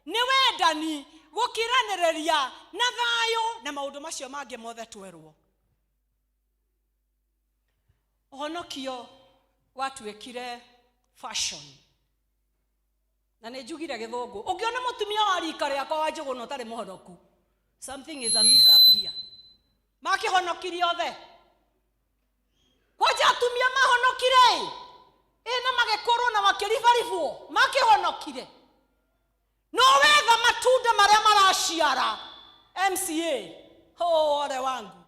nĩ wendani, gũkiranĩrĩria na thayũ na maũndũ macio mangĩ mothe twĩrwo. Ũhonokio watuĩkire fashion. Na nĩ njugire gĩthũngũ. Ũngĩona mũtumia wa rika rĩakwa wa njũgũna ũtarĩ mũhonoku, something is amiss up here. Makĩhonokirie othe. Kwanja atumia mahonokire na magĩkũrwo na makĩribaribwo makĩhonokire. No wetha matunda marĩa maraciara MCA ole wangu.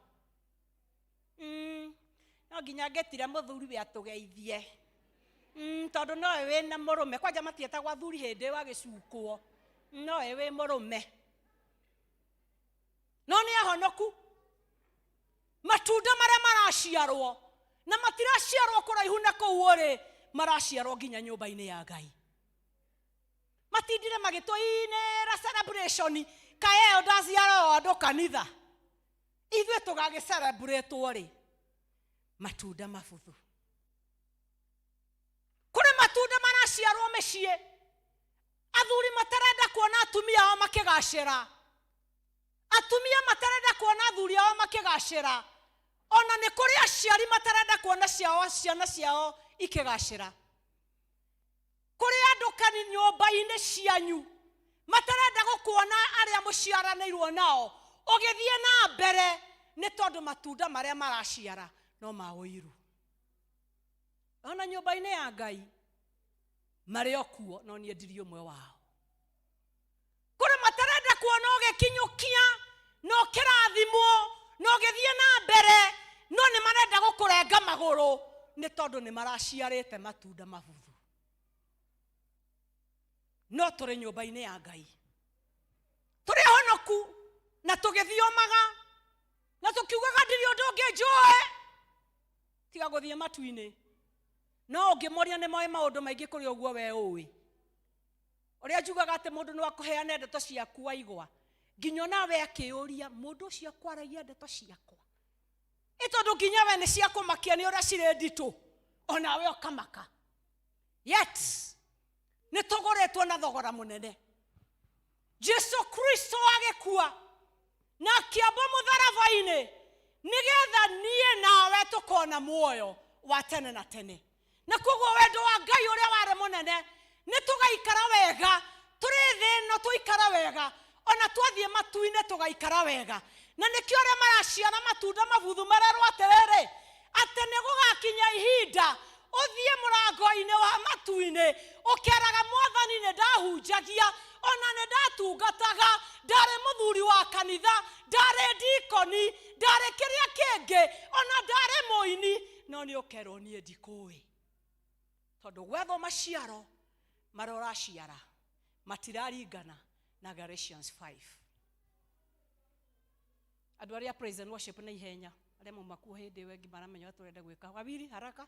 No nginya ngetire mũthuri we atũgeithie. Tondũ nowe wĩna mũrũme. Kwanja matietagwo athuri hĩndĩ wa gĩcukwo. Nowe wĩ mũrũme. No nĩ ahonoku. Matunda marĩa maraciarwo na matiraciarwo kũraihu na kũu ũrĩ, maraciarwo nginya nyũmba-inĩ ya Ngai. Matindire magĩtũinĩra celebration kaeo ndaciarwo andũ kanitha. Ithuĩ tũgagĩcelebrate rĩ matunda mabuthu. Kũrĩ matunda maraciarwo mĩciĩ. Athuri matarenda kuona atumia ao makĩgacĩra. Atumia matarenda kuona athuri ao makĩgacĩra. Ona nĩ kũrĩ aciari matarenda kuona ciana ciao ikĩgacĩra. Kũrĩ andũ kani nyũmba-inĩ cianyu matarenda gũkuona arĩa mũciaranĩirwo nao ũgĩthiĩ na mbere, nĩ tondũ matunda marĩa maraciara no ma ũiru. Ona nyũmba-inĩ ya Ngai marĩ okuo, no niĩ ndirĩ ũmwe wao. Kũrĩ matarenda kuona ũgĩkinyũkia no kĩrathimo no gĩthiĩ na mbere, no nĩ marenda gũkũrenga magũrũ nĩ tondũ nĩ maraciarĩte matunda mabuthu. No tũrĩ nyũmba-inĩ ya Ngai tũrĩ honoku na tũgĩthiomaga na tũkiugaga ndirĩ ũndũ ũngĩ njũĩ tiga gũthiĩ matu-inĩ. No ũngĩmoria nĩ moĩ maũndũ maingĩ kũrĩ ũguo we ũĩ. Ũrĩa njugaga atĩ mũndũ no akũheane ndeto ciaku waigua, nginya nawe akĩũria mũndũ ũcio akwaragia ndeto ciakwa. Tondũ nginya we nĩ ciakũmakia nĩ ũrĩa cirĩ nditũ, onawe ũkamaka. Yet nĩ tũgũrĩtwo na thogora mũnene. Jesu Kristo agĩkua na akĩamba mũtharaba-inĩ nĩgetha niĩ nawe tũkona muoyo wa tene na tene. Na koguo wendo wa Ngai ũrĩa warĩ mũnene nĩ tũgaikara wega, tũrĩ thĩ no tũikara wega, ona twathiĩ matu-inĩ tũgaikara wega. Na nĩkĩo arĩa maraciara matunda mabuthu marerwo atĩrĩrĩ atĩ nĩ gũgakinya ihinda ũthiĩ mũrango-inĩ wa matu-inĩ ũkeraga Mwathani nĩ ndahunjagia, ona nĩ ndatungataga, ndarĩ mũthuri wa kanitha, ndarĩ ndikoni, ndarĩ kĩrĩa kĩngĩ, ona ndarĩ mũini, no nĩ ũkerwo niĩ ndikũĩ. Tondũ gwethwo maciaro marĩa ũraciara matiraringana na Galatians 5. Andũ arĩa praise and worship na ihenya arĩa mauma kuo hĩndĩ ĩyo ĩngĩ maramenya tũrenda gwĩka wawiri haraka.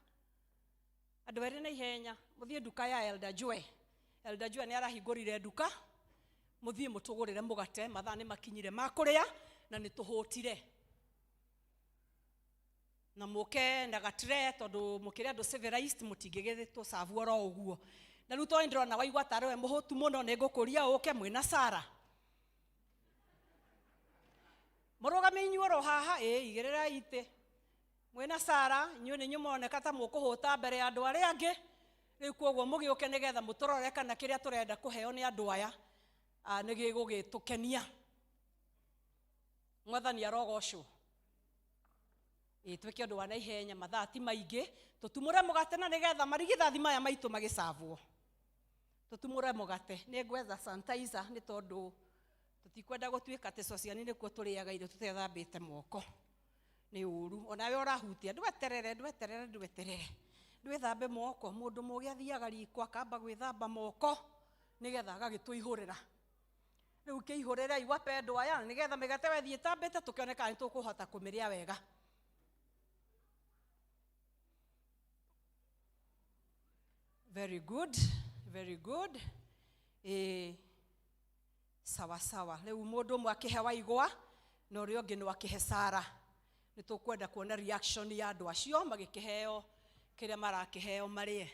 Andu eri na ihenya muthie duka ya Elder Joy. Elder Joy ni arahingurire duka. Muthie mutugurire mugate mathaa ni makinyire makuria na ni tuhutire. Na muke na gatre tondu mukire andu civilized mutingigithitwo savu oro uguo. Na riu to ndiro na waigwa tarwe muhutu muno ni ngukuria uke mwina Sara. Murugame inyuoro haha igirira ite. Mwina Sara inyu ni nyumoneka ta mukuhuta mbere ya andu aria angi. Riu koguo mugiuke nigetha muturore kana kiria turenda kuheo ni andu aya nigi gugitukenia. Mwathani arogocwo. Tweke andu wana ihenya mathaa ti maingi tutumure mugate na nigetha marigithathi maya maitu magisavwo. Tutumure mugate ni gwetha sanitizer ni tondu tutikwenda gutuika teso ciani ni kuo turiaga irio tutethambite moko. Ni uru onawe orahutia ndweterere ndwethambe moko mundu mugi athiaga riko akamba gwithamba moko nigetha agagituihurira. Riu kiihurira igwa pendo aya nigetha migate we thietambite tukioneka ni tukuhota kumiria wega. Very good, very good. Sawa sawa. Riu mundu mwe akihewa igwa na urio ngi no akihe Sara. Ni tukwenda kuona reaction ya andu acio magikiheo kiria marakiheo marie.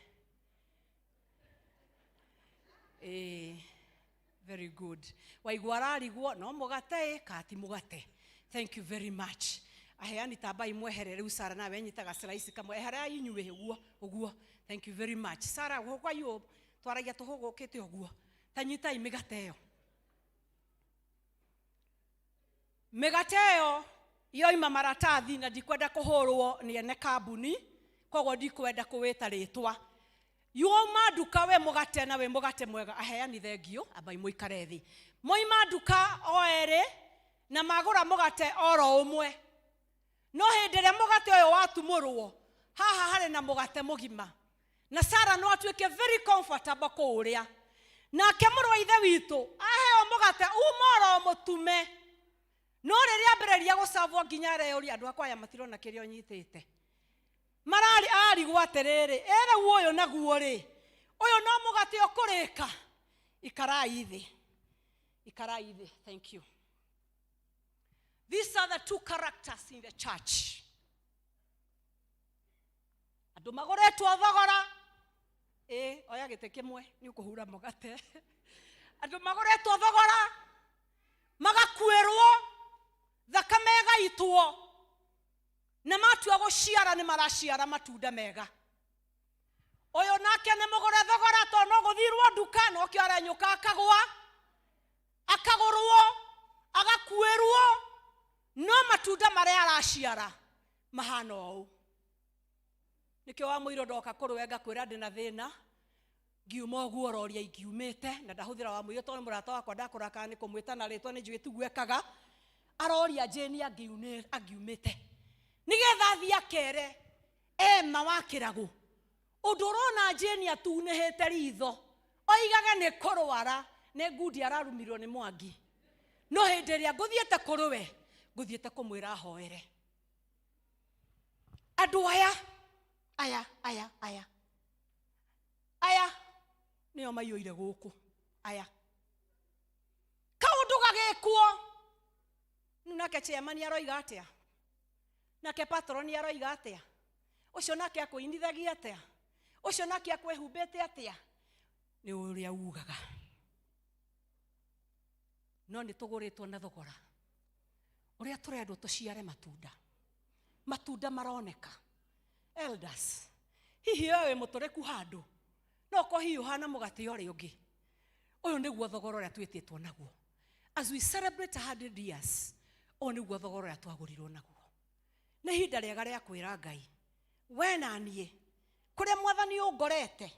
Very good. Waigwa ararigwo no mugate kati mugate. Thank you very much. Aheani tamba imwehere riu Sara na wenyitaga slice kamwe ehara inyuwe uguo. Thank you very much. Sara kwa yo twaragia tuhugukite uguo. Tanyita imigate yo. Migate yo yoima maratathi na ndikwenda kuhurwo ni ene kambuni koguo ndikwenda kuwita ritwa. Yuma duka we mugate na we mugate mwega aheani thengio abai muikare thi. Moima duka oere na magura mugate oro umwe. No hindire mugate oyo watumurwo haha hare na mugate mugima. Na Sara no atuike very comfortable kuuria. Na kemurwa ithe witu aheo mugate umoro mutume. No riria mbereria gusavwo nginya reuri andu akwa ya matirona kirio nyitite. Marari ari gwaterere ere uyo naguo ri. Uyo no mugate okurika. Ikarai thi. Thank you. These are the two characters in the church. Andu magoretwo thogora oya gite kimwe ni ukuhura mugate. Andu magoretwo thogora magakuerwo thakame gaitwo na matua guciara ni maraciara matunda mega. Oyo nake ni mugore thogora to no guthirwo duka no kiara nyuka akagwa akagurwo agakuerwo no matunda maria araciara mahana ou. Nikyo wa muiro ndoka kuruwenga kwira ndina thina ngiuma guo roria ingiumite na ndahuthira wa muiro to ni murata wakwa ndakuraka ni kumwita na ritwa ni njwitu gwekaga aroria Jeni angiumite nigetha thia kere ema wakiragu udurona Jeni atunehete ritho oigaga ni kurwara ne ngudi ararumirwo ni mwangi no hinderia nguthiete kuruwe nguthiete kumwira hoere andu aya niyo mayoire guku aya kaundu gagekwo nake chairman aroiga atia nake patron aroiga atia ucio nake akuinithagia atia ucio nake akwehumbete atia ni uria ugaga no ni tuguritwo na thogora uria turendwo tuciare matunda maroneka. Elders hihi wewe mutoreku handu no ko hiyo hana mugate uri ungi uyu niguo thogora uria twititwo naguo as we celebrate 100 years uyu niguo thogora uria twagurirwo naguo. Ni hinda riega ria kwira Ngai we na nie kuria mwathani ungorete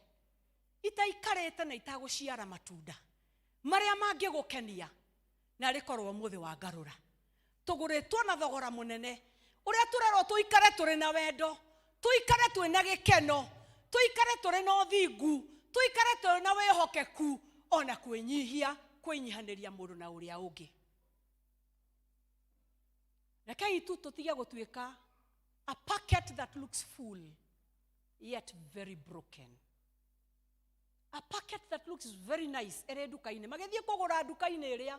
itaikarite na itaguciara matunda maria mangigukenia na rikorwo muthi wa ngarura tuguritwo na thogora munene uria turerwo tuikare turi na wendo tuikare turi na gikeno tuikare turi na uthingu tuikare turi na wihokeku ona kwinyihaniria mundu na uria ungi. Rekei tu tutige gutuika a packet that looks full yet very broken. A packet that looks very nice ere duka-ini magethie kugura duka-ini iria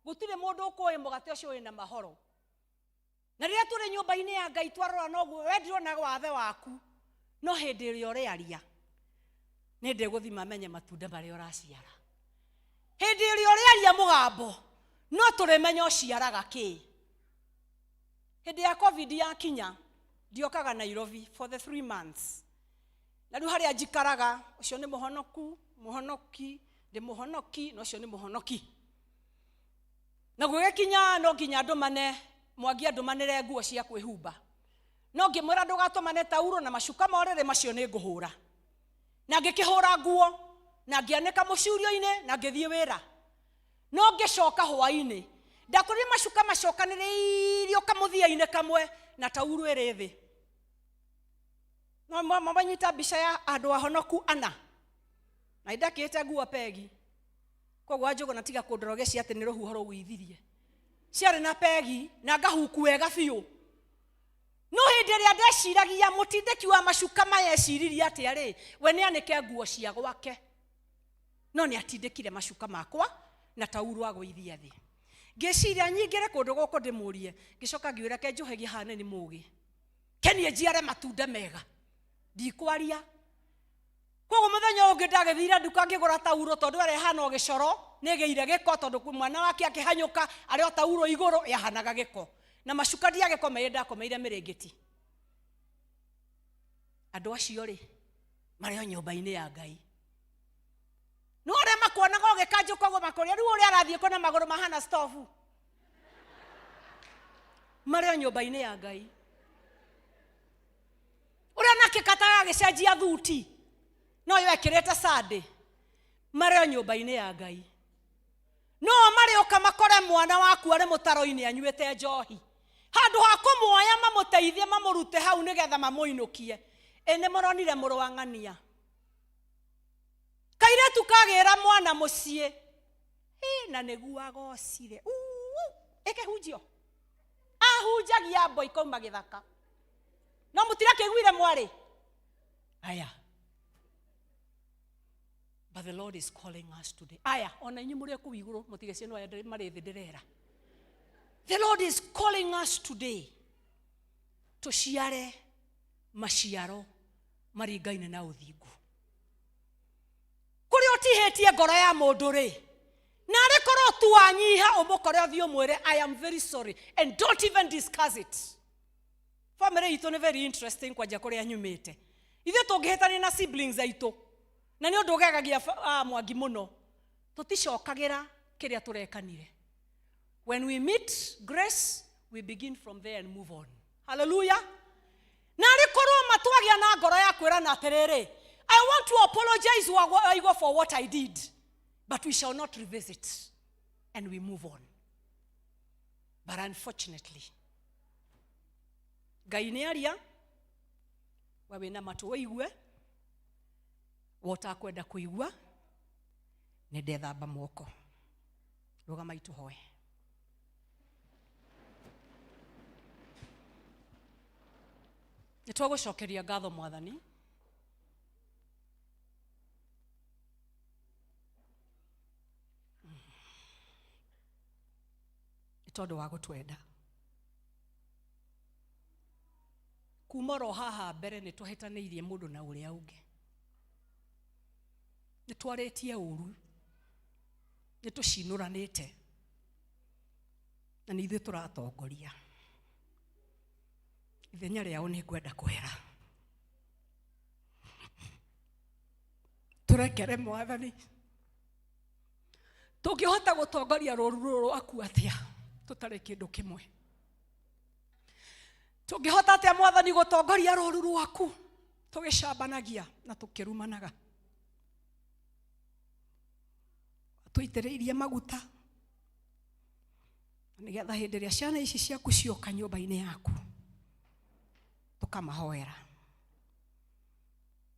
gutire mundu ukuoe mugate ucio wina mahoro. Na riria turi nyumba-ini ya Ngai twarora noguo wendirwo na wathe waku no hindi iria uriaria ni ndiguthima menye matunda maria uraciara. Hindi iria uriaria mugambo no turimenya uciaraga ki. Hindi ya COVID yakinya ndiokaga Nairobi for the 3 months. Na riu haria njikaraga ucio ni muhonoki ndi muhonoki no ucio ni muhonoki. Na gwekinya no nginya andumane Mwangi andumanire nguo cia kwihumba. No ngimwira ndugatumane tauro na mashuka morere macio ni nguhura. Na ngikihura nguo na ngianika mucurio-ini na ngithie wira. No ngicoka hwa-ini ndakorire mashuka macokaniriirio kamuthia-ini kamwe na tauro iri thi. No mabanyita mbica ya andu ahonoku ana. Na indakite nguo pegi. Koguo njugo natiga kundorogecia ati ni ruhuho rugwithirie. Ciari na pegi na ngahuku wega biu. No hindi ria ndeciragia mutindeki wa mashuka mayeciririe ati ari we ni anike nguo cia gwake. No ni atindekire mashuka makwa na tauro agwithia thi. Ngeciria nyingire kundu guku ndimurie ngicoka ngiwira ke njuhegia hane ni mugi. Kenie njiare matunda mega. Ndikwaria. Koguo muthenya ungi ndagithira nduka ngigura tauro tondu ari hana ogicoro nigeire giko tondu mwana wake akihanyuka ari o tauro iguru yahanaga giko na mashuka ndiagikomeire ndakomeire miringiti. Andu acio ri mari o nyumba-ini ya Ngai. No ria makuonaga ugikanjuka uguo makoria riu uri arathie kona maguru mahana stove. Mari o nyumba-ini ya Ngai. Uria nake kataga gicenjia thuti. No yo ekirete sade. Mari o nyumba-ini ya Ngai. No mari ukamakore mwana waku ari mutaro-ini anyuite njohi. Handu ha kumuoya mamuteithie mamurute hau nigetha mamuinukie. Ene moronire muru wa ng'ania. Kairetu kagira mwana mucie. Na niguo agocire. Eke hunjio. Ahunjagia boy kauma githaka. No mutira kiguire mwari. Aya. But the Lord is calling us today. Aya, ona inyu muri ku iguru mutigecie no aya mari thi ndirera. The Lord is calling us today to share maciaro maringaine na uthingu. Kuri otihetie ngoro ya mundu ri na rekoro tu anyiha umukore othio mwire I am very sorry and don't even discuss it. Family itu ni very interesting kwa jakore anyumite. Ithe tungihitani na siblings aitu na ni undu ugegagia Mwangi muno tuticokagira kiria turekanire. When we meet grace, we begin from there and move on. Hallelujah. Na rekoro matwagia na ngoro ya kwira na atiriri I want to apologize for what I did, but we shall not revisit, and we move on. But unfortunately, Ngai ni aria wawe na matu waigwe wotakwenda kuigwa ni ndethamba moko rugama ituhoe. Nitwagucokeria ngatho Mwathani tondu wa gutwenda. Kuma ro haha mbere ni tuhitaniirie mundu na uria ungi. Ni twaritie uru. Ni tucinuranite. Na ni ithuĩ turatongoria. Ithenya riao ni ngwenda kwera. Turekere Mwathani. Tungihota gutongoria ruru aku atia tutare kindu kimwe. Tungihota atia Mwathani gutongoria ruru rwaku tugicambanagia na tukirumanaga. Tuitiriirie maguta nigetha hindi ria ciana ici ciaku cioka nyumba-ini yaku tukamahoera.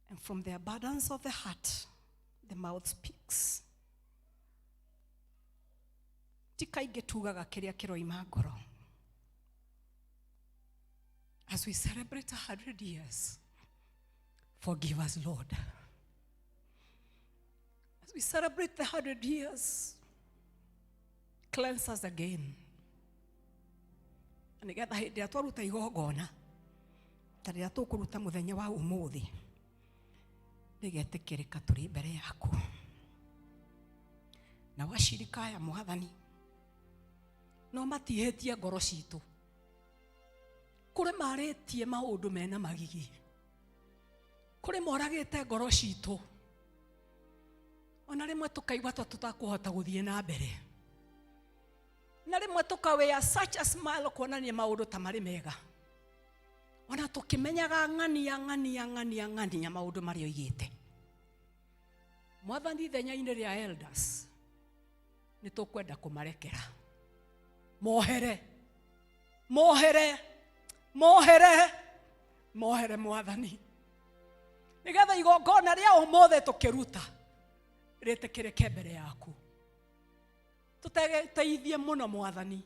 And from the abundance of the heart the mouth speaks. Tikaige tugaga kiria kiroima ngoro. As we celebrate 100 years Forgive us, Lord. As we celebrate the 100 years, cleanse us again. Nigetha hĩndĩ ĩrĩa twaruta igongona ta rĩrĩa tũkũruta mũthenya wa ũmũthĩ rĩgetĩkĩrĩka tũrĩ mbere yaku. Na washirika aya Mwathani no matihĩtie ngoro citũ, kũrĩ marĩtie maũndũ mena magigi, kũrĩ moragĩte ngoro citũ, ona rĩmwe tũkaigua tũtakũhota gũthiĩ na mbere, na rĩmwe tũkawea such a smile kuonania maũndũ ta marĩ mega, ona tũkĩmenyaga ng'ania maũndũ marĩa oigĩte. Mwathani ithenya-inĩ rĩa elders nĩ tũkwenda kũmarekera mohere Mwathani, nĩgetha igongona rĩa ũmũthĩ tũkĩruta rĩtĩkĩrĩke mbere yaku. Tũteithie mũno Mwathani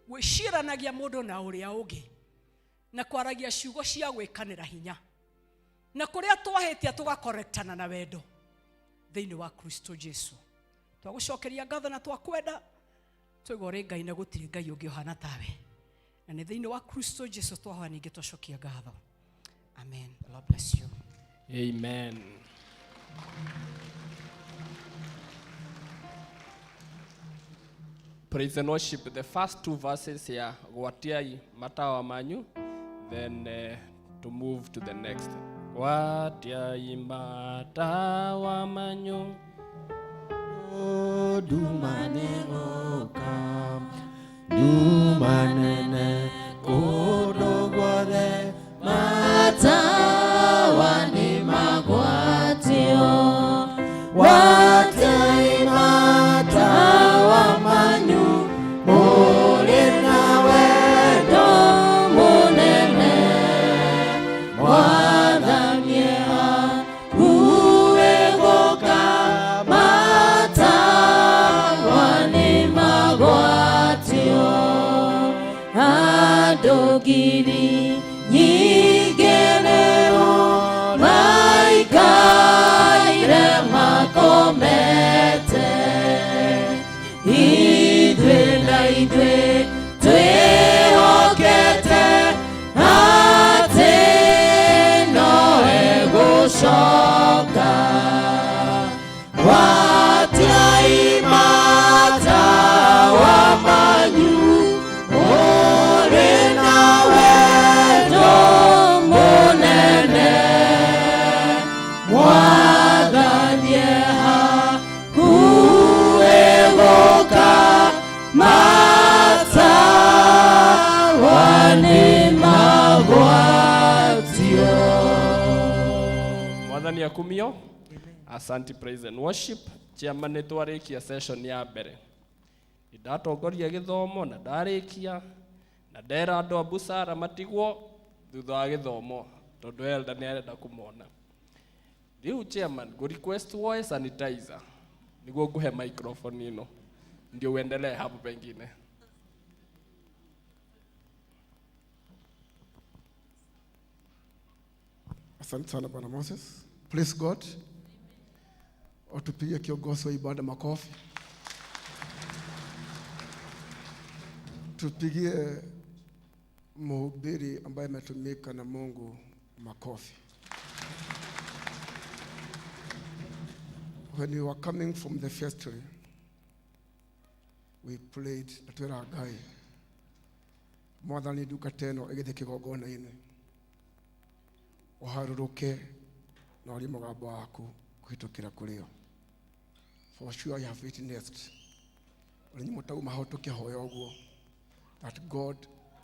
gwĩciranagia mũndũ na ũrĩa ũngĩ na kwaragia ciugo cia gwĩkanĩra hinya, na kũrĩa twahĩtia tũgakorektana na wendo thĩinĩ wa Kristo Jesu. Twagũcokeria ngatho na twakwenda tũigua ũrĩ Ngai na gũtirĩ Ngai ũngĩ ũhana tawe, na nĩ thĩinĩ wa Kristo Jesu twahoya ningĩ twacokia ngatho. Amen. The Lord bless you. Amen. Praise and worship. The first two verses here, Gwatiai matawa manyu, then to move to the next. Gwatiai matawa manyu, dumanene kodogwade matawa ni magwatio. Watai matawa manyu muri na wendo munene mwathanie uwegoka matawa ni magwatio. Adogiri nyigenero maikaire makomete idwe na idwe twihokete ate noe gũcoka. Watiai matawa manyu mũrĩ na wendo mũnene mwathanie hakuhĩgũka matawa nĩ magwatio. Mwathani akumio. Asante. Praise and worship. Chairman nĩtwarĩkia session ya mbere. Ndatongoria gĩthomo na ndarĩkia na ndera andũ a busara matigwo thutha wa gĩthomo tondũ elder nĩ arenda kũmona. Rĩu chairman go request woe sanitizer nĩguo nguhe microphone ĩno ndio uendelee hapo pengine. Asante sana Bwana Moses. Praise God. Watupigie kiongozi wa ibada makofi. Tupigie mhubiri ambaye ametumika na Mungu makofi. When we were coming from the festival, we prayed Natwera Ngai mwathani duka teno egithe kigongona-inĩ uharũrũke na ũrĩ mũgambo waku kũhĩtũkĩra kũrĩo. For sure I have witnessed ũrĩ mũtagu mahotũkia hoya ũguo that God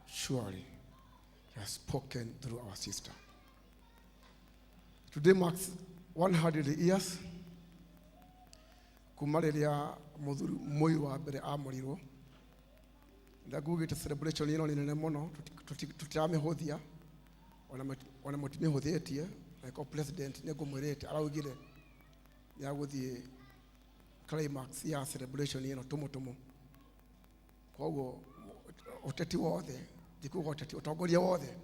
surely has spoken through our sister. Today marks 100 years kuma rĩrĩa mũthuri wa mbere amorirwo. Ndagugĩte celebration ĩno nĩ nene mũno, tũtiramĩhũthia ona mũtimĩhũthĩtie. Like president nĩngũmwĩrĩte araugire nĩagũthiĩ climax ya celebration ĩno tũmũtũmũ. Koguo ũteti wothe ndikuga ũteti ũtongoria wothe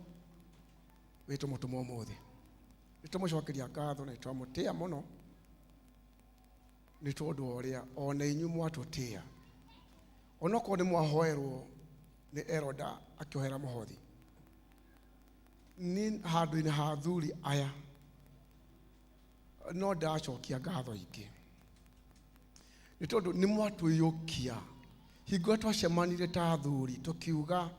wĩ tũmũtũmũ ũmũthĩ. nitumucokeria ngatho na twamutia muno ni tondu uria ona inyu mwatutia onoko ni mwahoerwo ni Eroda akiohera muhothi ni handu-ini ha athuri aya no ndacokia ngatho ingi ni tondu ni mwatuyukia hingo twacemanire ta athuri tukiuga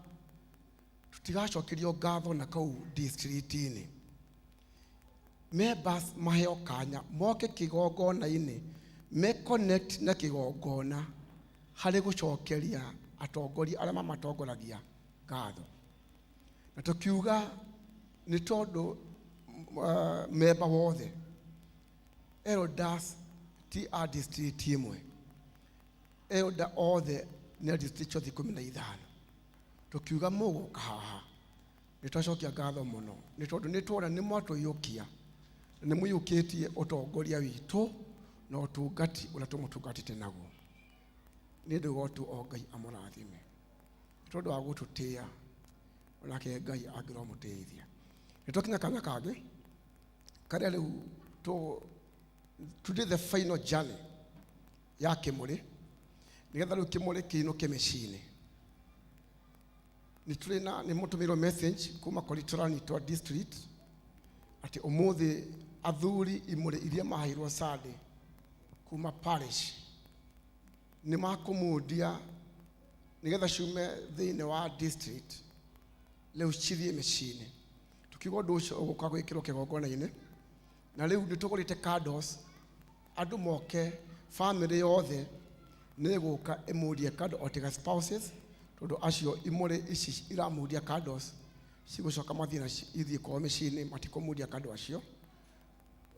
tutigacokerio ngatho na kau district-ini members maheo kanya moke kigongona-ini me connect na kigongona hari gucokeria atongoria aria mamatongoragia ngatho na tukiuga ni tondu member wothe elders ti a district imwe elder othe ni district 15 tukiuga muguka haha nitwacokia ngatho muno ni tondu nitwona ni mwatuyukia ni muyukitie utongoria witu na utungati uria tumutungatite naguo ni ndugo tu o Ngai amurathime tondu wa gututia onake Ngai angiro muteithia nitwakinya kanya kage karia riu today the final journey ya Kimuri nigetha riu Kimuri kiinuke mecini ni turina ni mutumirwo message kuma Koritorani to district ati umuthi athuri imuri iria mahirwo Sade kuma parish ni makumudia nigetha ciume thiini wa district leu cithie mecini tukiuga ndu ucio uguka gwikirwo kigongona-ini na riu nitugurite candles andu moke family yothe ni guka imudie candle otiga spouses tondu acio imuri ici iramudia candles cigucoka mathina ithie kwa mecini matikumudia candles acio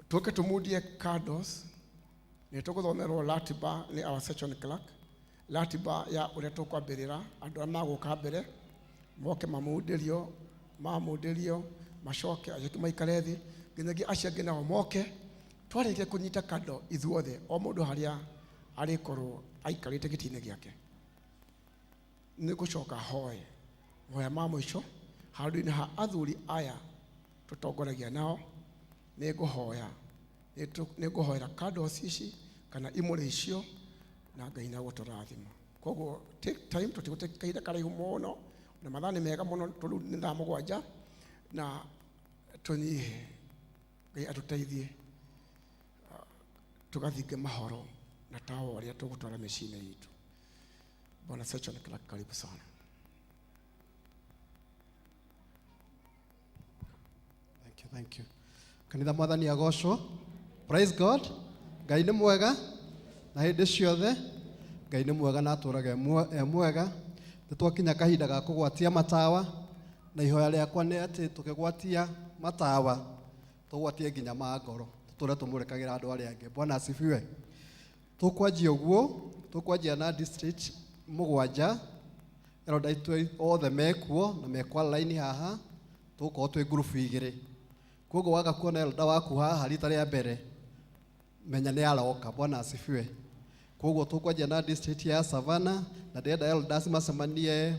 tuke tumudie candles ni tuguthomerwo ratiba ni our section clerk ratiba ya uria tukwambirira andu aria maguka mbere moke mamudirio macoke ajoki maikare thi nginyagia acio angĩ nao moke twarĩkie kunyita kando ithuothe o mũndũ harĩa arĩkorwo aikarĩte gĩtĩ-inĩ gĩake nĩ gũcoka hoe hoya ma mũico handũ-inĩ ha athuri aya tũtongoragia nao nĩ ngũhoera candles ici kana imũrĩ icio na Ngai nĩ agũtũrathima koguo take time tũtigũte kahinda karaihu mũno na mathaa nĩ mega mũno tondũ nĩ thaa mũgwanja na tũnyihe Ngai atuteithie tugathinge mahoro na tawa ũrĩa tũgũtwara mĩciĩ-inĩ itũ. Bwana section clerk, karibu sana. Thank you. Kanitha mwathani agocwo. Praise God. Ngai nĩ mwega na hĩndĩ ciothe Ngai nĩ mwega na atũraga mwega. Twakinya kahinda ga kũgwatia matawa na ihoya rĩakwa nĩ atĩ tũkĩgwatia matawa tũgwatie nginya ma ngoro tũtũre tũmũrĩkagĩra andũ arĩa angĩ. Bwana asifiwe. Tũkwanjia ũguo, tũkwanjia na district mũgwanja erodaitu othe mekuo na mekwa line haha tũkorwo twĩ group igĩrĩ. Koguo waga kuona elda waku haha rita rĩa mbere menya nĩ aroka. Bwana asifiwe. Koguo tũkwanjia na district ya Savannah na ndĩrenda elders macemanie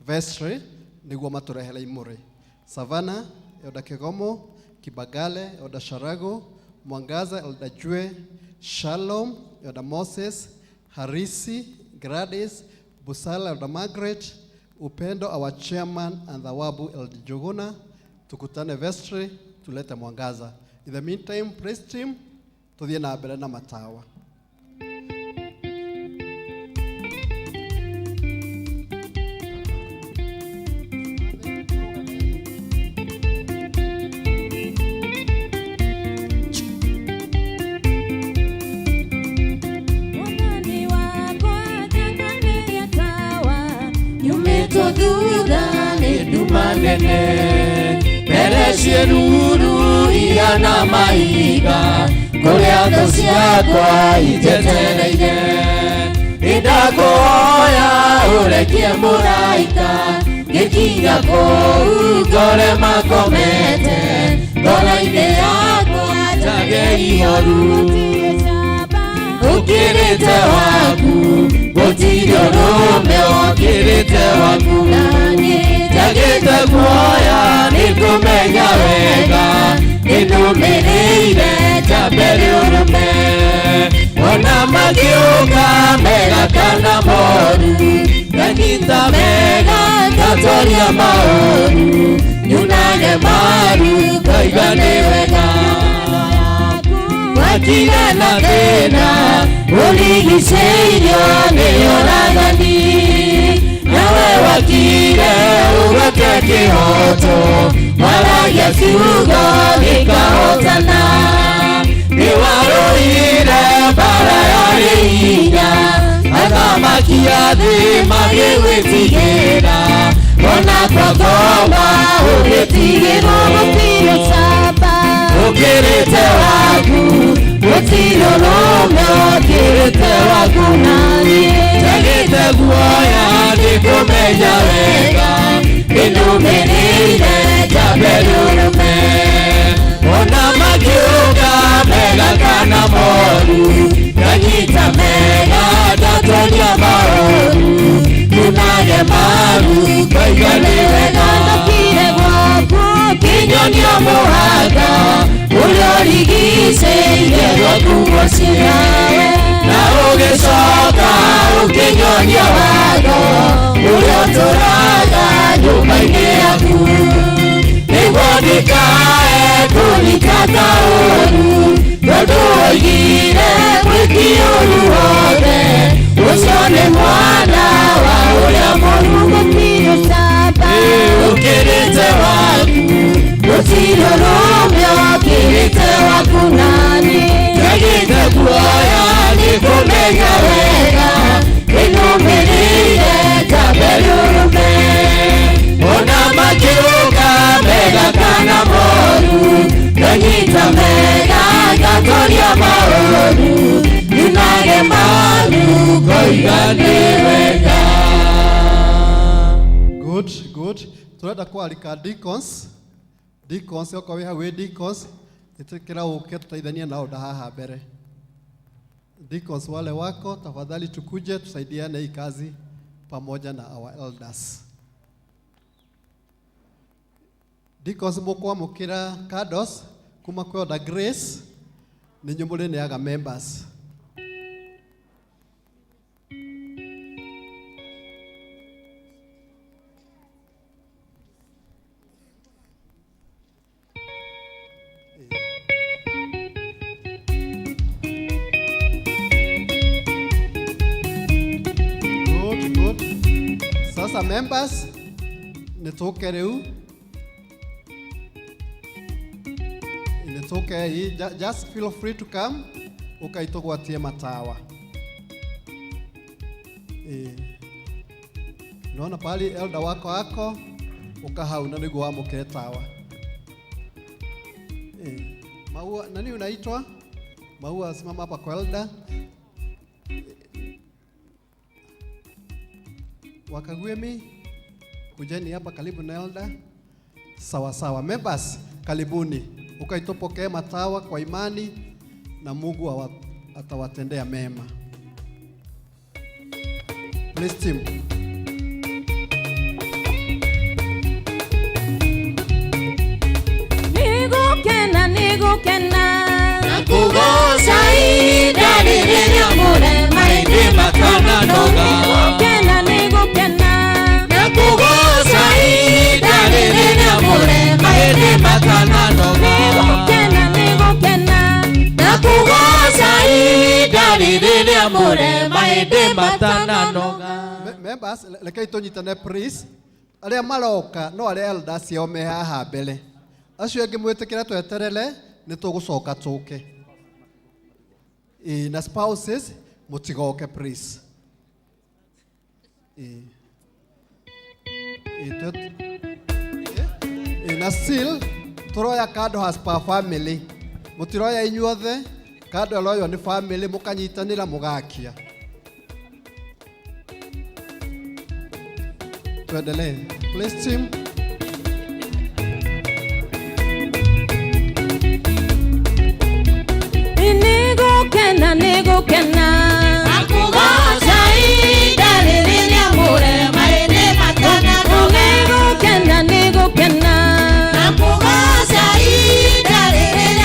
vestry nĩguo matũrehere imũrĩ. Savannah, Elda Kigomo, Kibagale, Elda Sharago, Mwangaza, Elda Jue, Shalom, Elda Moses, Harisi, Gladys, Busala, Elda Margaret, Upendo, our chairman, and the Wabu, Elda Joguna. Tukutane vestry, tulete Mwangaza. In the meantime, praise team, tuthiĩ na mbere na matawa. Merecia ruru iana mahiga kuria tho ciakwa ijetereire ndakuhoya urekie mũraika gĩkinya kũu ngore makomete ngoro-inĩ yakwa njage ihoru ukirite waku gũtirĩ ũrũme ũkirite waku njagĩte kuoya nĩngũmenya wega nĩndũ inumirire jambere urume ona magiuka mega kana moru ganyita mega gatoria maoru nyunage maru kaigane wega wakina na tena uligiceirio ni oragani nawe wakire ugote kihoto waragia kiugo gikahotana niwaruire bara yari hinya athamakia thĩ magĩgwĩtigĩra ona kwagoma ũgĩtigĩrwo gũtirĩ camba ũkĩrĩte waku gũtirĩ ũrũme ũkĩrĩte waku naniĩ njagĩte guoya ngĩkũmenya wega inũmĩrĩire njambere ũrũme ona makiuga mega kana moru ganyita mega ndatoria maoru nyunage maru kaigane wega ndakire gwaku kinyonia mũhaka ũrĩa ũrigicĩirie gwaku mũciawe na ũgĩcoka ũkĩnyonia watho ũrĩa ũtũraga nyũmba-inĩ yaku nĩguo ndikae kũnyitata ũru tondũ woigire mwĩki ũru wothe ũcio nĩ mwana wa ũrĩa mũru gũtirĩ camba ũkĩrĩte waku gũtirĩ ũrũme ũkĩrĩte waku nani njagĩte guoya nĩkũmenya wega inũmĩrĩire njambere ũrũme ona makiuga mega kana moru ganyita mega gatoria maoru nyunage maru koigane wega. Good. Turenda kwarika deacons okorwo wĩ hau wĩ deacons ĩtĩkĩra ũke tũteithanie nao haha mbere. Deacons wale wako tafadhali tukuje tusaidiane hii kazi pamoja na our elders. Deacons mũkwamũkĩra kados kuma kwĩ Elder Grace nĩ inyuĩ mũrĩneaga members. Good. Sasa members nĩtũke rĩu. It's okay. Just feel free to come. Ukaitogwatie matawa. Naona pali elder wako ukahau na niguo amukire tawa. Maua nani unaitwa? Maua simama hapa kwa elder. Wakagwemi kujeni hapa karibu na elder. Sawa. Members karibuni. Ukaitopokea matawa kwa imani na Mungu atawatendea mema. Please team. Nigukena nakugoca idarĩrĩria mũrema ĩndĩ makana noga nigukena nakugoca idarĩrĩria mũrema ĩndĩ makana noga Members, lekei tũnyitane please. Arĩa maroka no arĩa elders ao me haha mbere. Acio angĩ mwĩtĩkĩre tweterere nĩ tũgũcoka tũke. Na spouses mũtigoke please. Na still tũroya kado has per family. Mũtiroya inyuothe kado ĩroywo nĩ family mũkanyitanĩra mũgakia. Tuendelee. Please team. Nigukena nakugoca idarĩrĩria mũrema ĩndĩ makana noga nigukena nakugoca idarĩrĩria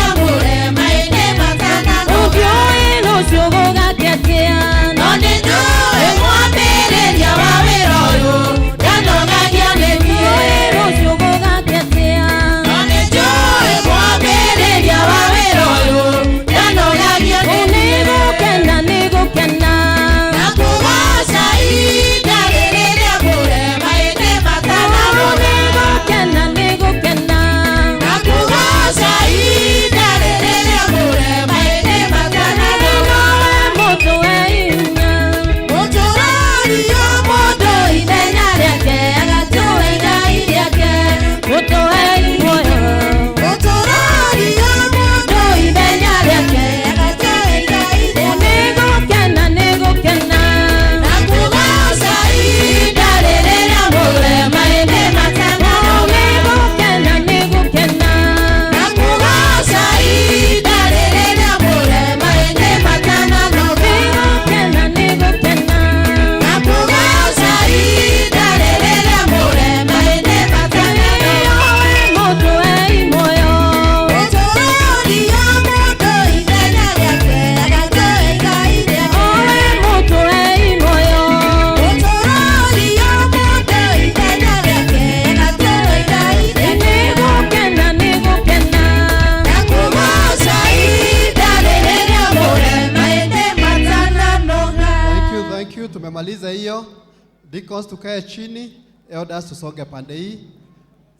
hiyo deacons tukae chini, elders tusonge pande hii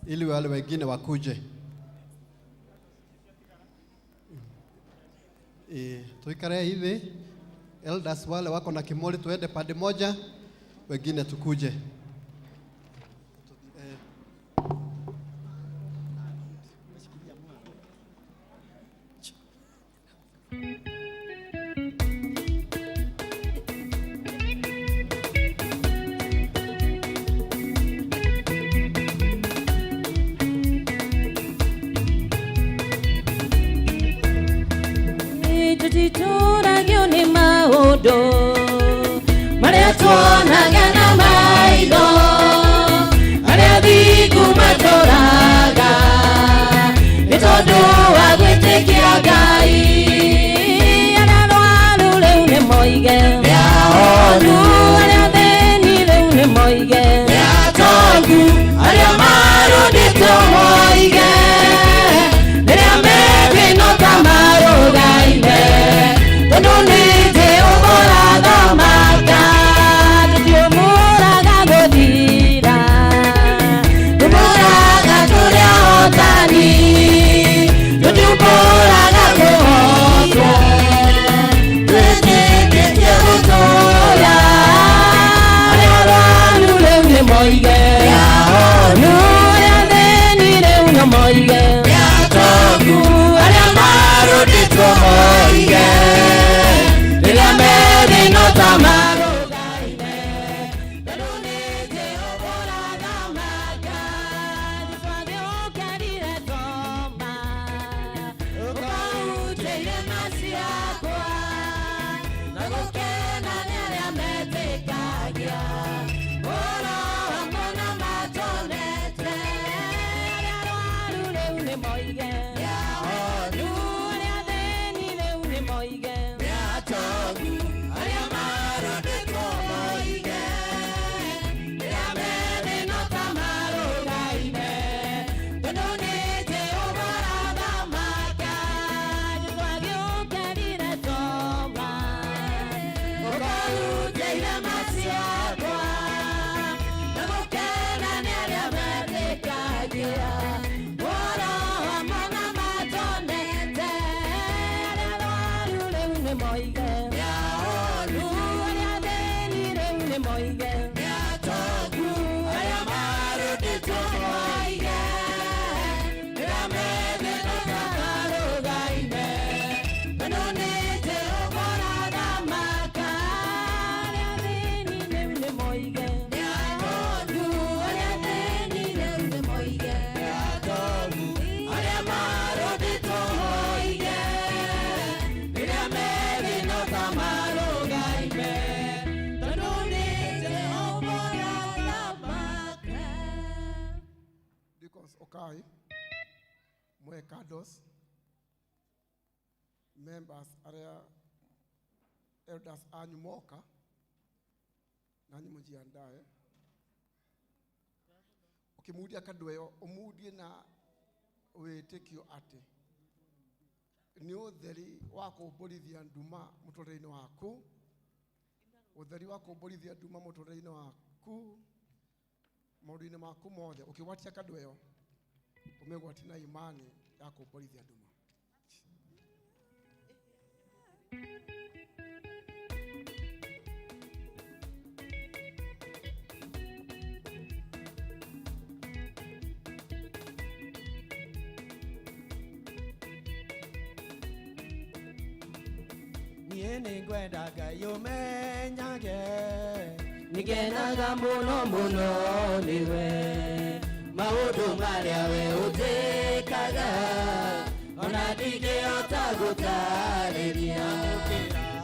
ili wale wengine wakuje. Tuikare hivi, elders wale wako na kimoli tuende pande moja, wengine tukuje. Tutitũragio nĩ maũndũ marĩa tuonaga na maitho, arĩa athingu matũũraga nĩ tondũ wa gwĩtĩkia Ngai. Arĩa arũaru rĩu nĩ moige nĩahonu, arĩa athĩni rĩu nĩ moige nĩatongu, arĩa marũndĩtwo moige rĩrĩa methĩno ta marũgaine, tondũ nĩ Jehova ũrathamaka. Tũtiũmũraga gũthira, tũmũraga tũrĩ ahotani, tũtiũmũraga kũhotwo, twĩtĩkĩtie gũtũũra. Arĩa arũaru rĩu nĩ moige nĩahonu, arĩa athĩni rĩu nĩ moige nĩatongu, arĩa marũndĩtwo moige rĩrĩa methĩno ta marũgaine, tondũ nĩ Jehova ũrathamaka. Nĩtwagĩũkĩrire toma, ũkahunjĩire maciakwa, na gũkena nĩ arĩa metĩkagia ũhoro hamwe na matonete. Arĩa arũaru rĩu nĩ moige nĩahonu, arĩa athĩni rĩu nĩ moige nĩatongu, arĩa marũndĩtwo moige rĩrĩa methĩno ta marũgaine, tondũ nĩ Jehova ũrathamaka. Nĩtwagĩũkĩrire toma, ũkahunjĩire maciakwa, na gũkena nĩ arĩa metĩkagia ũhoro hamwe na matonete. Arĩa arũaru rĩu nĩ moige nĩahonu, arĩa athĩni rĩu nĩ moige nĩatongu, arĩa marũndĩtwo moige rĩrĩa methĩno ta marũgaine, tondũ nĩ Jehova ũrathamaka. Arĩa athĩni rĩu nĩ moige nĩahonu, arĩa athĩni rĩu nĩ moige nĩatongu, arĩa marũndĩtwo moige rĩrĩa methĩno ta marũgaine, tondũ nĩ Jehova ũrathamaka. Deacons Okai, Mwekados, members arĩa elders anyu moka, nanyi mũjiandae. Ũkĩmudia kadweyo ũmudie na wĩtĩkio atĩ nĩ ũtheri wa kũmbũrithia nduma mũtũrĩre-inĩ waku, ũtheri wa kũmbũrithia nduma mũtũrĩre-inĩ waku, maũndũ-inĩ maku mothe. Ũkĩgwatia kadweyo ũmĩgwati na imani ya kũmbũrithia nduma. Niĩ ngwenda Ngai ũmenyage, nĩngenaga mũno mũno nĩwe, maũndũ marĩa we ũtĩkaga ona ndingĩhota gũtarĩria.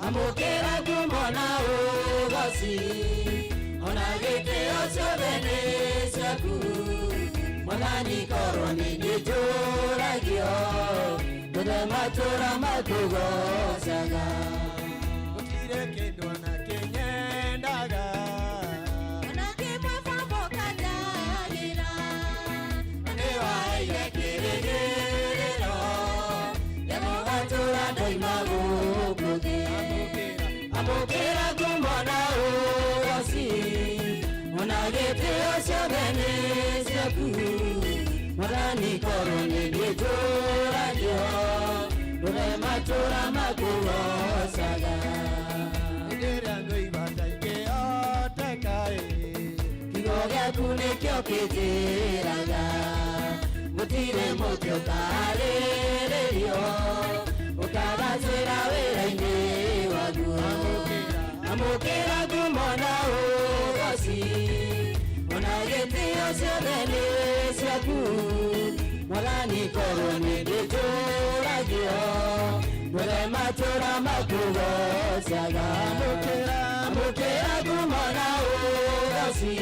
Amũkĩra ngumo na ũgooci, ona gĩtĩo ciothe nĩ ciaku. Mwathani korwo nĩ njũragio, tũthe matũũra matũgocaga. gũtirĩ kĩndũ ona kĩnyendaga, ona kĩmwe baba kanjagĩra. nĩ waheire kĩrĩgĩrĩro, ndemũgatũũra ndoima gũkũ thĩ. Amũkĩra ngumo na ũgooci, Morani koroni dituragio Dure matura makulosaga Ndirango ibata ike otekae Kigoga kunikyo kitiraga Mutire mutyo karererio Ukabazira weraine wagu Amukira kumona ugosi Onagetiyo siodene siaku Morani koroni dituragio Dure matura makulosaga Amukira kumona ugosi